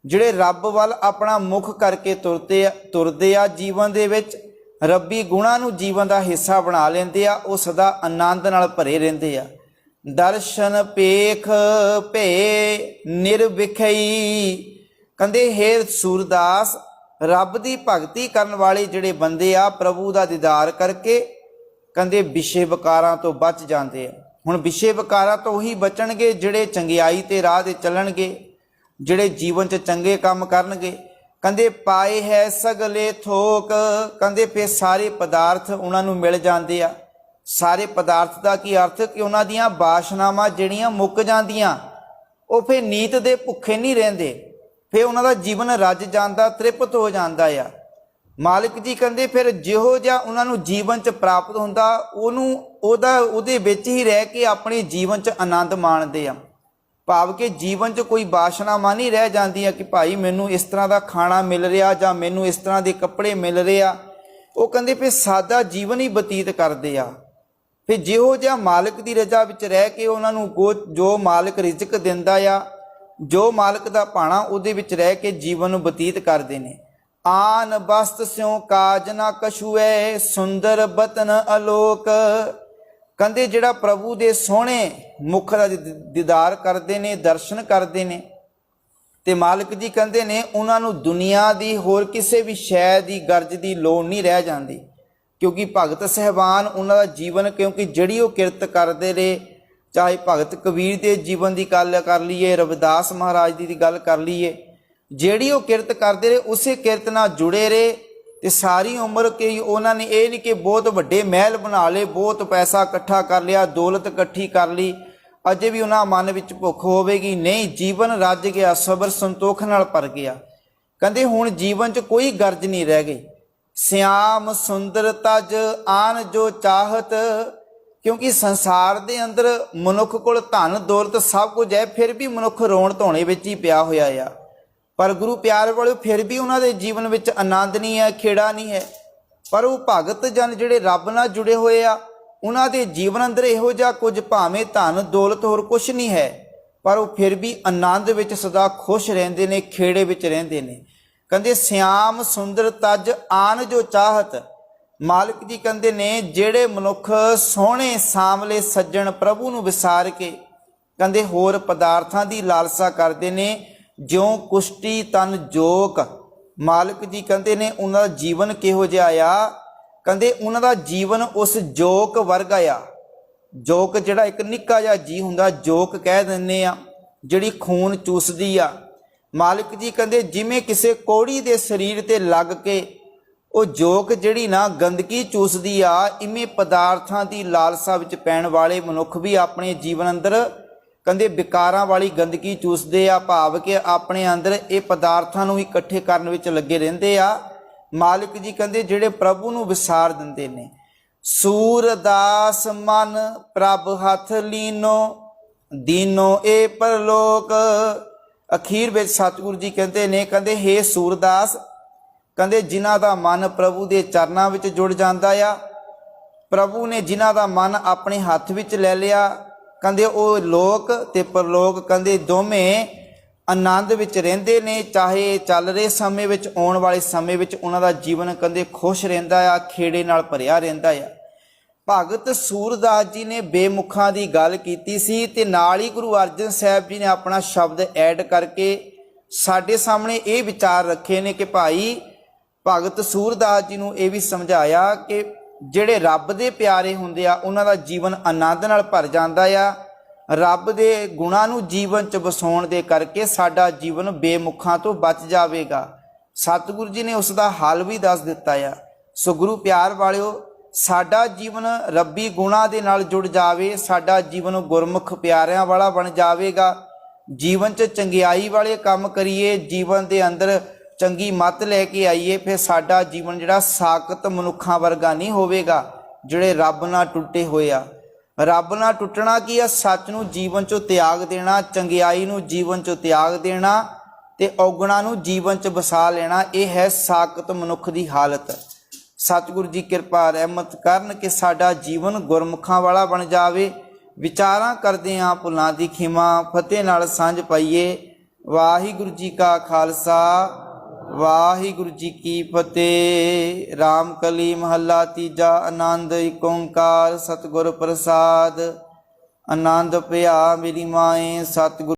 ਜਿਹੜੇ ਰੱਬ ਵੱਲ ਆਪਣਾ ਮੁਖ ਕਰਕੇ ਤੁਰਦੇ ਆ ਜੀਵਨ ਦੇ ਵਿੱਚ, ਰੱਬੀ ਗੁਣਾਂ ਨੂੰ ਜੀਵਨ ਦਾ ਹਿੱਸਾ ਬਣਾ ਲੈਂਦੇ ਆ, ਉਹ ਸਦਾ ਆਨੰਦ ਨਾਲ ਭਰੇ ਰਹਿੰਦੇ ਆ। ਦਰਸ਼ਨ ਪੇਖ ਭੇ ਨਿਰਵਿਖਈ, ਕਹਿੰਦੇ ਹੇ ਸੂਰਦਾਸ, ਰੱਬ ਦੀ ਭਗਤੀ ਕਰਨ ਵਾਲੇ ਜਿਹੜੇ ਬੰਦੇ ਆ, ਪ੍ਰਭੂ ਦਾ ਦੀਦਾਰ ਕਰਕੇ ਕਹਿੰਦੇ ਵਿਸ਼ੇ ਵਿਕਾਰਾਂ ਤੋਂ ਬਚ ਜਾਂਦੇ ਆ। ਹੁਣ ਵਿਸ਼ੇ ਵਿਕਾਰਾਂ ਤੋਂ ਉਹੀ ਬਚਣਗੇ ਜਿਹੜੇ ਚੰਗਿਆਈ ਤੇ ਰਾਹ ਤੇ ਚੱਲਣਗੇ, ਜਿਹੜੇ ਜੀਵਨ 'ਚ ਚੰਗੇ ਕੰਮ ਕਰਨਗੇ। ਕਹਿੰਦੇ ਪਾਏ ਹੈ ਸਗਲੇ ਥੋਕ, ਕਹਿੰਦੇ ਫਿਰ ਸਾਰੇ ਪਦਾਰਥ ਉਹਨਾਂ ਨੂੰ ਮਿਲ ਜਾਂਦੇ ਆ। ਸਾਰੇ ਪਦਾਰਥ ਦਾ ਕੀ ਅਰਥ ਕਿ ਉਹਨਾਂ ਦੀਆਂ ਬਾਸ਼ਨਾਵਾਂ ਜਿਹੜੀਆਂ ਮੁੱਕ ਜਾਂਦੀਆਂ, ਉਹ ਫਿਰ ਨੀਤ ਦੇ ਭੁੱਖੇ ਨਹੀਂ ਰਹਿੰਦੇ, ਫਿਰ ਉਹਨਾਂ ਦਾ ਜੀਵਨ ਰੱਜ ਜਾਂਦਾ, ਤ੍ਰਿਪਤ ਹੋ ਜਾਂਦਾ ਆ। ਮਾਲਿਕ ਜੀ ਕਹਿੰਦੇ ਫਿਰ ਜਿਹੋ ਜਿਹਾ ਉਹਨਾਂ ਨੂੰ ਜੀਵਨ 'ਚ ਪ੍ਰਾਪਤ ਹੁੰਦਾ, ਉਹਦੇ ਵਿੱਚ ਹੀ ਰਹਿ ਕੇ ਆਪਣੇ ਜੀਵਨ 'ਚ ਆਨੰਦ ਮਾਣਦੇ ਆ। ਭਾਵ ਕਿ ਜੀਵਨ 'ਚ ਕੋਈ ਬਾਸ਼ਨਾਵਾਂ ਨਹੀਂ ਰਹਿ ਜਾਂਦੀਆਂ ਕਿ ਭਾਈ ਮੈਨੂੰ ਇਸ ਤਰ੍ਹਾਂ ਦਾ ਖਾਣਾ ਮਿਲ ਰਿਹਾ ਜਾਂ ਮੈਨੂੰ ਇਸ ਤਰ੍ਹਾਂ ਦੇ ਕੱਪੜੇ ਮਿਲ ਰਹੇ ਆ। ਉਹ ਕਹਿੰਦੇ ਫਿਰ ਸਾਦਾ ਜੀਵਨ ਹੀ ਬਤੀਤ ਕਰਦੇ ਆ। ਫਿਰ ਜਿਹੋ ਜਿਹਾ ਮਾਲਕ ਦੀ ਰਜ਼ਾ ਵਿੱਚ ਰਹਿ ਕੇ ਉਹਨਾਂ ਨੂੰ ਜੋ ਮਾਲਕ ਰਿਜ਼ਕ ਦਿੰਦਾ ਆ, ਜੋ ਮਾਲਕ ਦਾ ਭਾਣਾ, ਉਹਦੇ ਵਿੱਚ ਰਹਿ ਕੇ ਜੀਵਨ ਨੂੰ ਬਤੀਤ ਕਰਦੇ ਨੇ। ਆਨ ਬਸਤ ਸਿਉ ਕਾਜ ਨਾ ਕਛੂਐ, ਸੁੰਦਰ ਬਤਨ ਅਲੋਕ, ਕਹਿੰਦੇ ਜਿਹੜਾ ਪ੍ਰਭੂ ਦੇ ਸੋਹਣੇ ਮੁਖ ਦਾ ਦੀਦਾਰ ਕਰਦੇ ਨੇ, ਦਰਸ਼ਨ ਕਰਦੇ ਨੇ, ਤੇ ਮਾਲਕ ਜੀ ਕਹਿੰਦੇ ਨੇ ਉਹਨਾਂ ਨੂੰ ਦੁਨੀਆ ਦੀ ਹੋਰ ਕਿਸੇ ਵੀ ਸ਼ੈ ਦੀ ਗਰਜ ਦੀ ਲੋੜ ਨਹੀਂ ਰਹਿ ਜਾਂਦੀ। ਕਿਉਂਕਿ ਭਗਤ ਸਹਿਬਾਨ ਉਹਨਾਂ ਦਾ ਜੀਵਨ, ਕਿਉਂਕਿ ਜਿਹੜੀ ਉਹ ਕਿਰਤ ਕਰਦੇ ਰਹੇ, ਚਾਹੇ ਭਗਤ ਕਬੀਰ ਦੇ ਜੀਵਨ ਦੀ ਗੱਲ ਕਰ ਲਈਏ, ਰਵਿਦਾਸ ਮਹਾਰਾਜ ਦੀ ਗੱਲ ਕਰ ਲਈਏ, ਜਿਹੜੀ ਉਹ ਕਿਰਤ ਕਰਦੇ ਰਹੇ ਉਸੇ ਕਿਰਤ ਨਾਲ ਜੁੜੇ ਰਹੇ। ਤੇ ਸਾਰੀ ਉਮਰ ਕਿ ਉਹਨਾਂ ਨੇ ਇਹ ਨਹੀਂ ਕਿ ਬਹੁਤ ਵੱਡੇ ਮਹਿਲ ਬਣਾ ਲਏ, ਬਹੁਤ ਪੈਸਾ ਇਕੱਠਾ ਕਰ ਲਿਆ, ਦੌਲਤ ਇਕੱਠੀ ਕਰ ਲਈ, ਅਜੇ ਵੀ ਉਹਨਾਂ ਮਨ ਵਿੱਚ ਭੁੱਖ ਹੋਵੇਗੀ, ਨਹੀਂ। ਜੀਵਨ ਰੱਜ ਗਿਆ, ਸਬਰ ਸੰਤੋਖ ਨਾਲ ਭਰ ਗਿਆ। ਕਹਿੰਦੇ ਹੁਣ ਜੀਵਨ 'ਚ ਕੋਈ ਗਰਜ ਨਹੀਂ ਰਹਿ ਗਈ। ਸਿਆਮ ਸੁੰਦਰ ਤਜ ਆਨ ਜੋ ਚਾਹਤ, ਕਿਉਂਕਿ ਸੰਸਾਰ ਦੇ ਅੰਦਰ ਮਨੁੱਖ ਕੋਲ ਧਨ ਦੌਲਤ ਸਭ ਕੁਝ ਹੈ, ਫਿਰ ਵੀ ਮਨੁੱਖ ਰੋਣ ਧੋਣੇ ਵਿੱਚ ਹੀ ਪਿਆ ਹੋਇਆ ਆ। ਪਰ ਗੁਰੂ ਪਿਆਰ ਵਾਲੇ ਫਿਰ ਵੀ ਉਹਨਾਂ ਦੇ ਜੀਵਨ ਵਿੱਚ ਆਨੰਦ ਨਹੀਂ ਹੈ, ਖੇੜਾ ਨਹੀਂ ਹੈ। ਪਰ ਉਹ ਭਗਤ ਜਨ ਜਿਹੜੇ ਰੱਬ ਨਾਲ ਜੁੜੇ ਹੋਏ ਆ, ਉਹਨਾਂ ਦੇ ਜੀਵਨ ਅੰਦਰ ਇਹੋ ਜਿਹਾ ਕੁਝ, ਭਾਵੇਂ ਧਨ ਦੌਲਤ ਹੋਰ ਕੁਛ ਨਹੀਂ ਹੈ, ਪਰ ਉਹ ਫਿਰ ਵੀ ਆਨੰਦ ਵਿੱਚ ਸਦਾ ਖੁਸ਼ ਰਹਿੰਦੇ ਨੇ, ਖੇੜੇ ਵਿੱਚ ਰਹਿੰਦੇ ਨੇ। ਕਹਿੰਦੇ ਸਿਆਮ ਸੁੰਦਰ ਤਜ ਆਨ ਜੋ ਚਾਹਤ, ਮਾਲਕ ਜੀ ਕਹਿੰਦੇ ਨੇ ਜਿਹੜੇ ਮਨੁੱਖ ਸੋਹਣੇ ਸਾਂਵਲੇ ਸੱਜਣ ਪ੍ਰਭੂ ਨੂੰ ਵਿਸਾਰ ਕੇ ਕਹਿੰਦੇ ਹੋਰ ਪਦਾਰਥਾਂ ਦੀ ਲਾਲਸਾ ਕਰਦੇ ਨੇ, ਜਿਉਂ ਕੁਸ਼ਟੀ ਤਨ ਜੋਕ, ਮਾਲਕ ਜੀ ਕਹਿੰਦੇ ਨੇ ਉਹਨਾਂ ਦਾ ਜੀਵਨ ਕਿਹੋ ਜਿਹਾ ਆ। ਕਹਿੰਦੇ ਉਹਨਾਂ ਦਾ ਜੀਵਨ ਉਸ ਜੋਕ ਵਰਗਾ ਆ। ਜੋਕ ਜਿਹੜਾ ਇੱਕ ਨਿੱਕਾ ਜਿਹਾ ਜੀ ਹੁੰਦਾ, ਜੋਕ ਕਹਿ ਦਿੰਦੇ ਆ, ਜਿਹੜੀ ਖੂਨ ਚੂਸਦੀ ਆ। ਮਾਲਕ ਜੀ ਕਹਿੰਦੇ ਜਿਵੇਂ ਕਿਸੇ ਕੋੜੀ ਦੇ ਸਰੀਰ ਤੇ ਲੱਗ ਕੇ ਉਹ ਜੋਕ ਜਿਹੜੀ ਨਾ ਗੰਦਗੀ ਚੂਸਦੀ ਆ, ਇਵੇਂ ਪਦਾਰਥਾਂ ਦੀ ਲਾਲਸਾ ਵਿੱਚ ਪੈਣ ਵਾਲੇ ਮਨੁੱਖ ਵੀ ਆਪਣੇ ਜੀਵਨ ਅੰਦਰ ਕਹਿੰਦੇ ਵਿਕਾਰਾਂ ਵਾਲੀ ਗੰਦਗੀ ਚੂਸਦੇ ਆ। ਭਾਵ ਕਿ ਆਪਣੇ ਅੰਦਰ ਇਹ ਪਦਾਰਥਾਂ ਨੂੰ ਇਕੱਠੇ ਕਰਨ ਵਿੱਚ ਲੱਗੇ ਰਹਿੰਦੇ ਆ। ਮਾਲਕ ਜੀ ਕਹਿੰਦੇ ਜਿਹੜੇ ਪ੍ਰਭੂ ਨੂੰ ਵਿਸਾਰ ਦਿੰਦੇ ਨੇ, ਸੂਰਦਾਸ ਮਨ ਪ੍ਰਭ ਹੱਥ ਲੀਨੋ, ਦੀਨੋ ਏ ਪਰਲੋਕ। ਅਖੀਰ ਵਿੱਚ ਸਤਿਗੁਰੂ ਜੀ ਕਹਿੰਦੇ ਨੇ, ਕਹਿੰਦੇ ਹੇ ਸੂਰਦਾਸ, ਕਹਿੰਦੇ ਜਿਨ੍ਹਾਂ ਦਾ ਮਨ ਪ੍ਰਭੂ ਦੇ ਚਰਨਾਂ ਵਿੱਚ ਜੁੜ ਜਾਂਦਾ ਆ, ਪ੍ਰਭੂ ਨੇ ਜਿਨ੍ਹਾਂ ਦਾ ਮਨ ਆਪਣੇ ਹੱਥ ਵਿੱਚ ਲੈ ਲਿਆ, ਕਹਿੰਦੇ ਉਹ ਲੋਕ ਤੇ ਪਰਲੋਕ ਕਹਿੰਦੇ ਦੋਵੇਂ ਆਨੰਦ ਵਿੱਚ ਰਹਿੰਦੇ ਨੇ। ਚਾਹੇ ਚੱਲ ਰਹੇ ਸਮੇਂ ਵਿੱਚ, ਆਉਣ ਵਾਲੇ ਸਮੇਂ ਵਿੱਚ ਉਹਨਾਂ ਦਾ ਜੀਵਨ ਕਹਿੰਦੇ ਖੁਸ਼ ਰਹਿੰਦਾ ਆ, ਖੇੜੇ ਨਾਲ ਭਰਿਆ ਰਹਿੰਦਾ ਆ। ਭਗਤ ਸੂਰਦਾਸ ਜੀ ਨੇ ਬੇਮੁਖਾਂ ਦੀ ਗੱਲ ਕੀਤੀ ਸੀ ਤੇ ਨਾਲ ਹੀ ਗੁਰੂ ਅਰਜਨ ਸਾਹਿਬ ਜੀ ਨੇ ਆਪਣਾ ਸ਼ਬਦ ਐਡ ਕਰਕੇ ਸਾਡੇ ਸਾਹਮਣੇ ਇਹ ਵਿਚਾਰ ਰੱਖੇ ਨੇ ਕਿ ਭਾਈ ਭਗਤ ਸੂਰਦਾਸ ਜੀ ਨੂੰ ਇਹ ਵੀ ਸਮਝਾਇਆ ਕਿ ਜਿਹੜੇ ਰੱਬ ਦੇ ਪਿਆਰੇ ਹੁੰਦੇ ਆ ਉਹਨਾਂ ਦਾ ਜੀਵਨ ਆਨੰਦ ਨਾਲ ਭਰ ਜਾਂਦਾ ਆ। ਰੱਬ ਦੇ ਗੁਣਾਂ ਨੂੰ ਜੀਵਨ 'ਚ ਵਸਾਉਣ ਦੇ ਕਰਕੇ ਸਾਡਾ ਜੀਵਨ ਬੇਮੁਖਾਂ ਤੋਂ ਬਚ ਜਾਵੇਗਾ। ਸਤਿਗੁਰੂ ਜੀ ਨੇ ਉਸ ਦਾ ਹੱਲ ਵੀ ਦੱਸ ਦਿੱਤਾ ਆ। ਸੋ ਗੁਰੂ ਪਿਆਰ ਵਾਲਿਓ, ਸਾਡਾ ਜੀਵਨ ਰੱਬੀ ਗੁਣਾਂ ਦੇ ਨਾਲ ਜੁੜ ਜਾਵੇ, ਸਾਡਾ ਜੀਵਨ ਗੁਰਮੁਖ ਪਿਆਰਿਆਂ ਵਾਲਾ ਬਣ ਜਾਵੇਗਾ। ਜੀਵਨ 'ਚ ਚੰਗਿਆਈ ਵਾਲੇ ਕੰਮ ਕਰੀਏ, ਜੀਵਨ ਦੇ ਅੰਦਰ ਚੰਗੀ ਮੱਤ ਲੈ ਕੇ ਆਈਏ, ਫਿਰ ਸਾਡਾ ਜੀਵਨ ਜਿਹੜਾ ਸਾਕਤ ਮਨੁੱਖਾਂ ਵਰਗਾ ਨਹੀਂ ਹੋਵੇਗਾ ਜਿਹੜੇ ਰੱਬ ਨਾਲ ਟੁੱਟੇ ਹੋਏ ਆ। ਰੱਬ ਨਾਲ ਟੁੱਟਣਾ ਕੀ ਆ? ਸੱਚ ਨੂੰ ਜੀਵਨ 'ਚੋਂ ਤਿਆਗ ਦੇਣਾ, ਚੰਗਿਆਈ ਨੂੰ ਜੀਵਨ 'ਚੋਂ ਤਿਆਗ ਦੇਣਾ ਤੇ ਔਗਣਾਂ ਨੂੰ ਜੀਵਨ 'ਚ ਵਸਾ ਲੈਣਾ। ਇਹ ਹੈ ਸਾਕਤ ਮਨੁੱਖ ਦੀ ਹਾਲਤ। ਸਤਿਗੁਰੂ ਜੀ ਕਿਰਪਾ ਰਹਿਮਤ ਕਰਨ ਕਿ ਸਾਡਾ ਜੀਵਨ ਗੁਰਮੁਖਾਂ ਵਾਲਾ ਬਣ ਜਾਵੇ। ਵਿਚਾਰਾਂ ਕਰਦੇ ਹਾਂ ਭੁੱਲਾਂ ਦੀ ਖਿਮਾ, ਫਤਿਹ ਨਾਲ ਸਾਂਝ ਪਾਈਏ। ਵਾਹਿਗੁਰੂ ਜੀ ਕਾ ਖਾਲਸਾ, ਵਾਹਿਗੁਰੂ ਜੀ ਕੀ ਫਤਿਹ। ਰਾਮ ਕਲੀ ਮਹੱਲਾ ਤੀਜਾ। ਆਨੰਦ ਏਕ ਓੰਕਾਰ ਸਤਿਗੁਰ ਪ੍ਰਸਾਦ। ਆਨੰਦ ਭਇਆ ਮੇਰੀ ਮਾਏ ਸਤਿਗੁਰ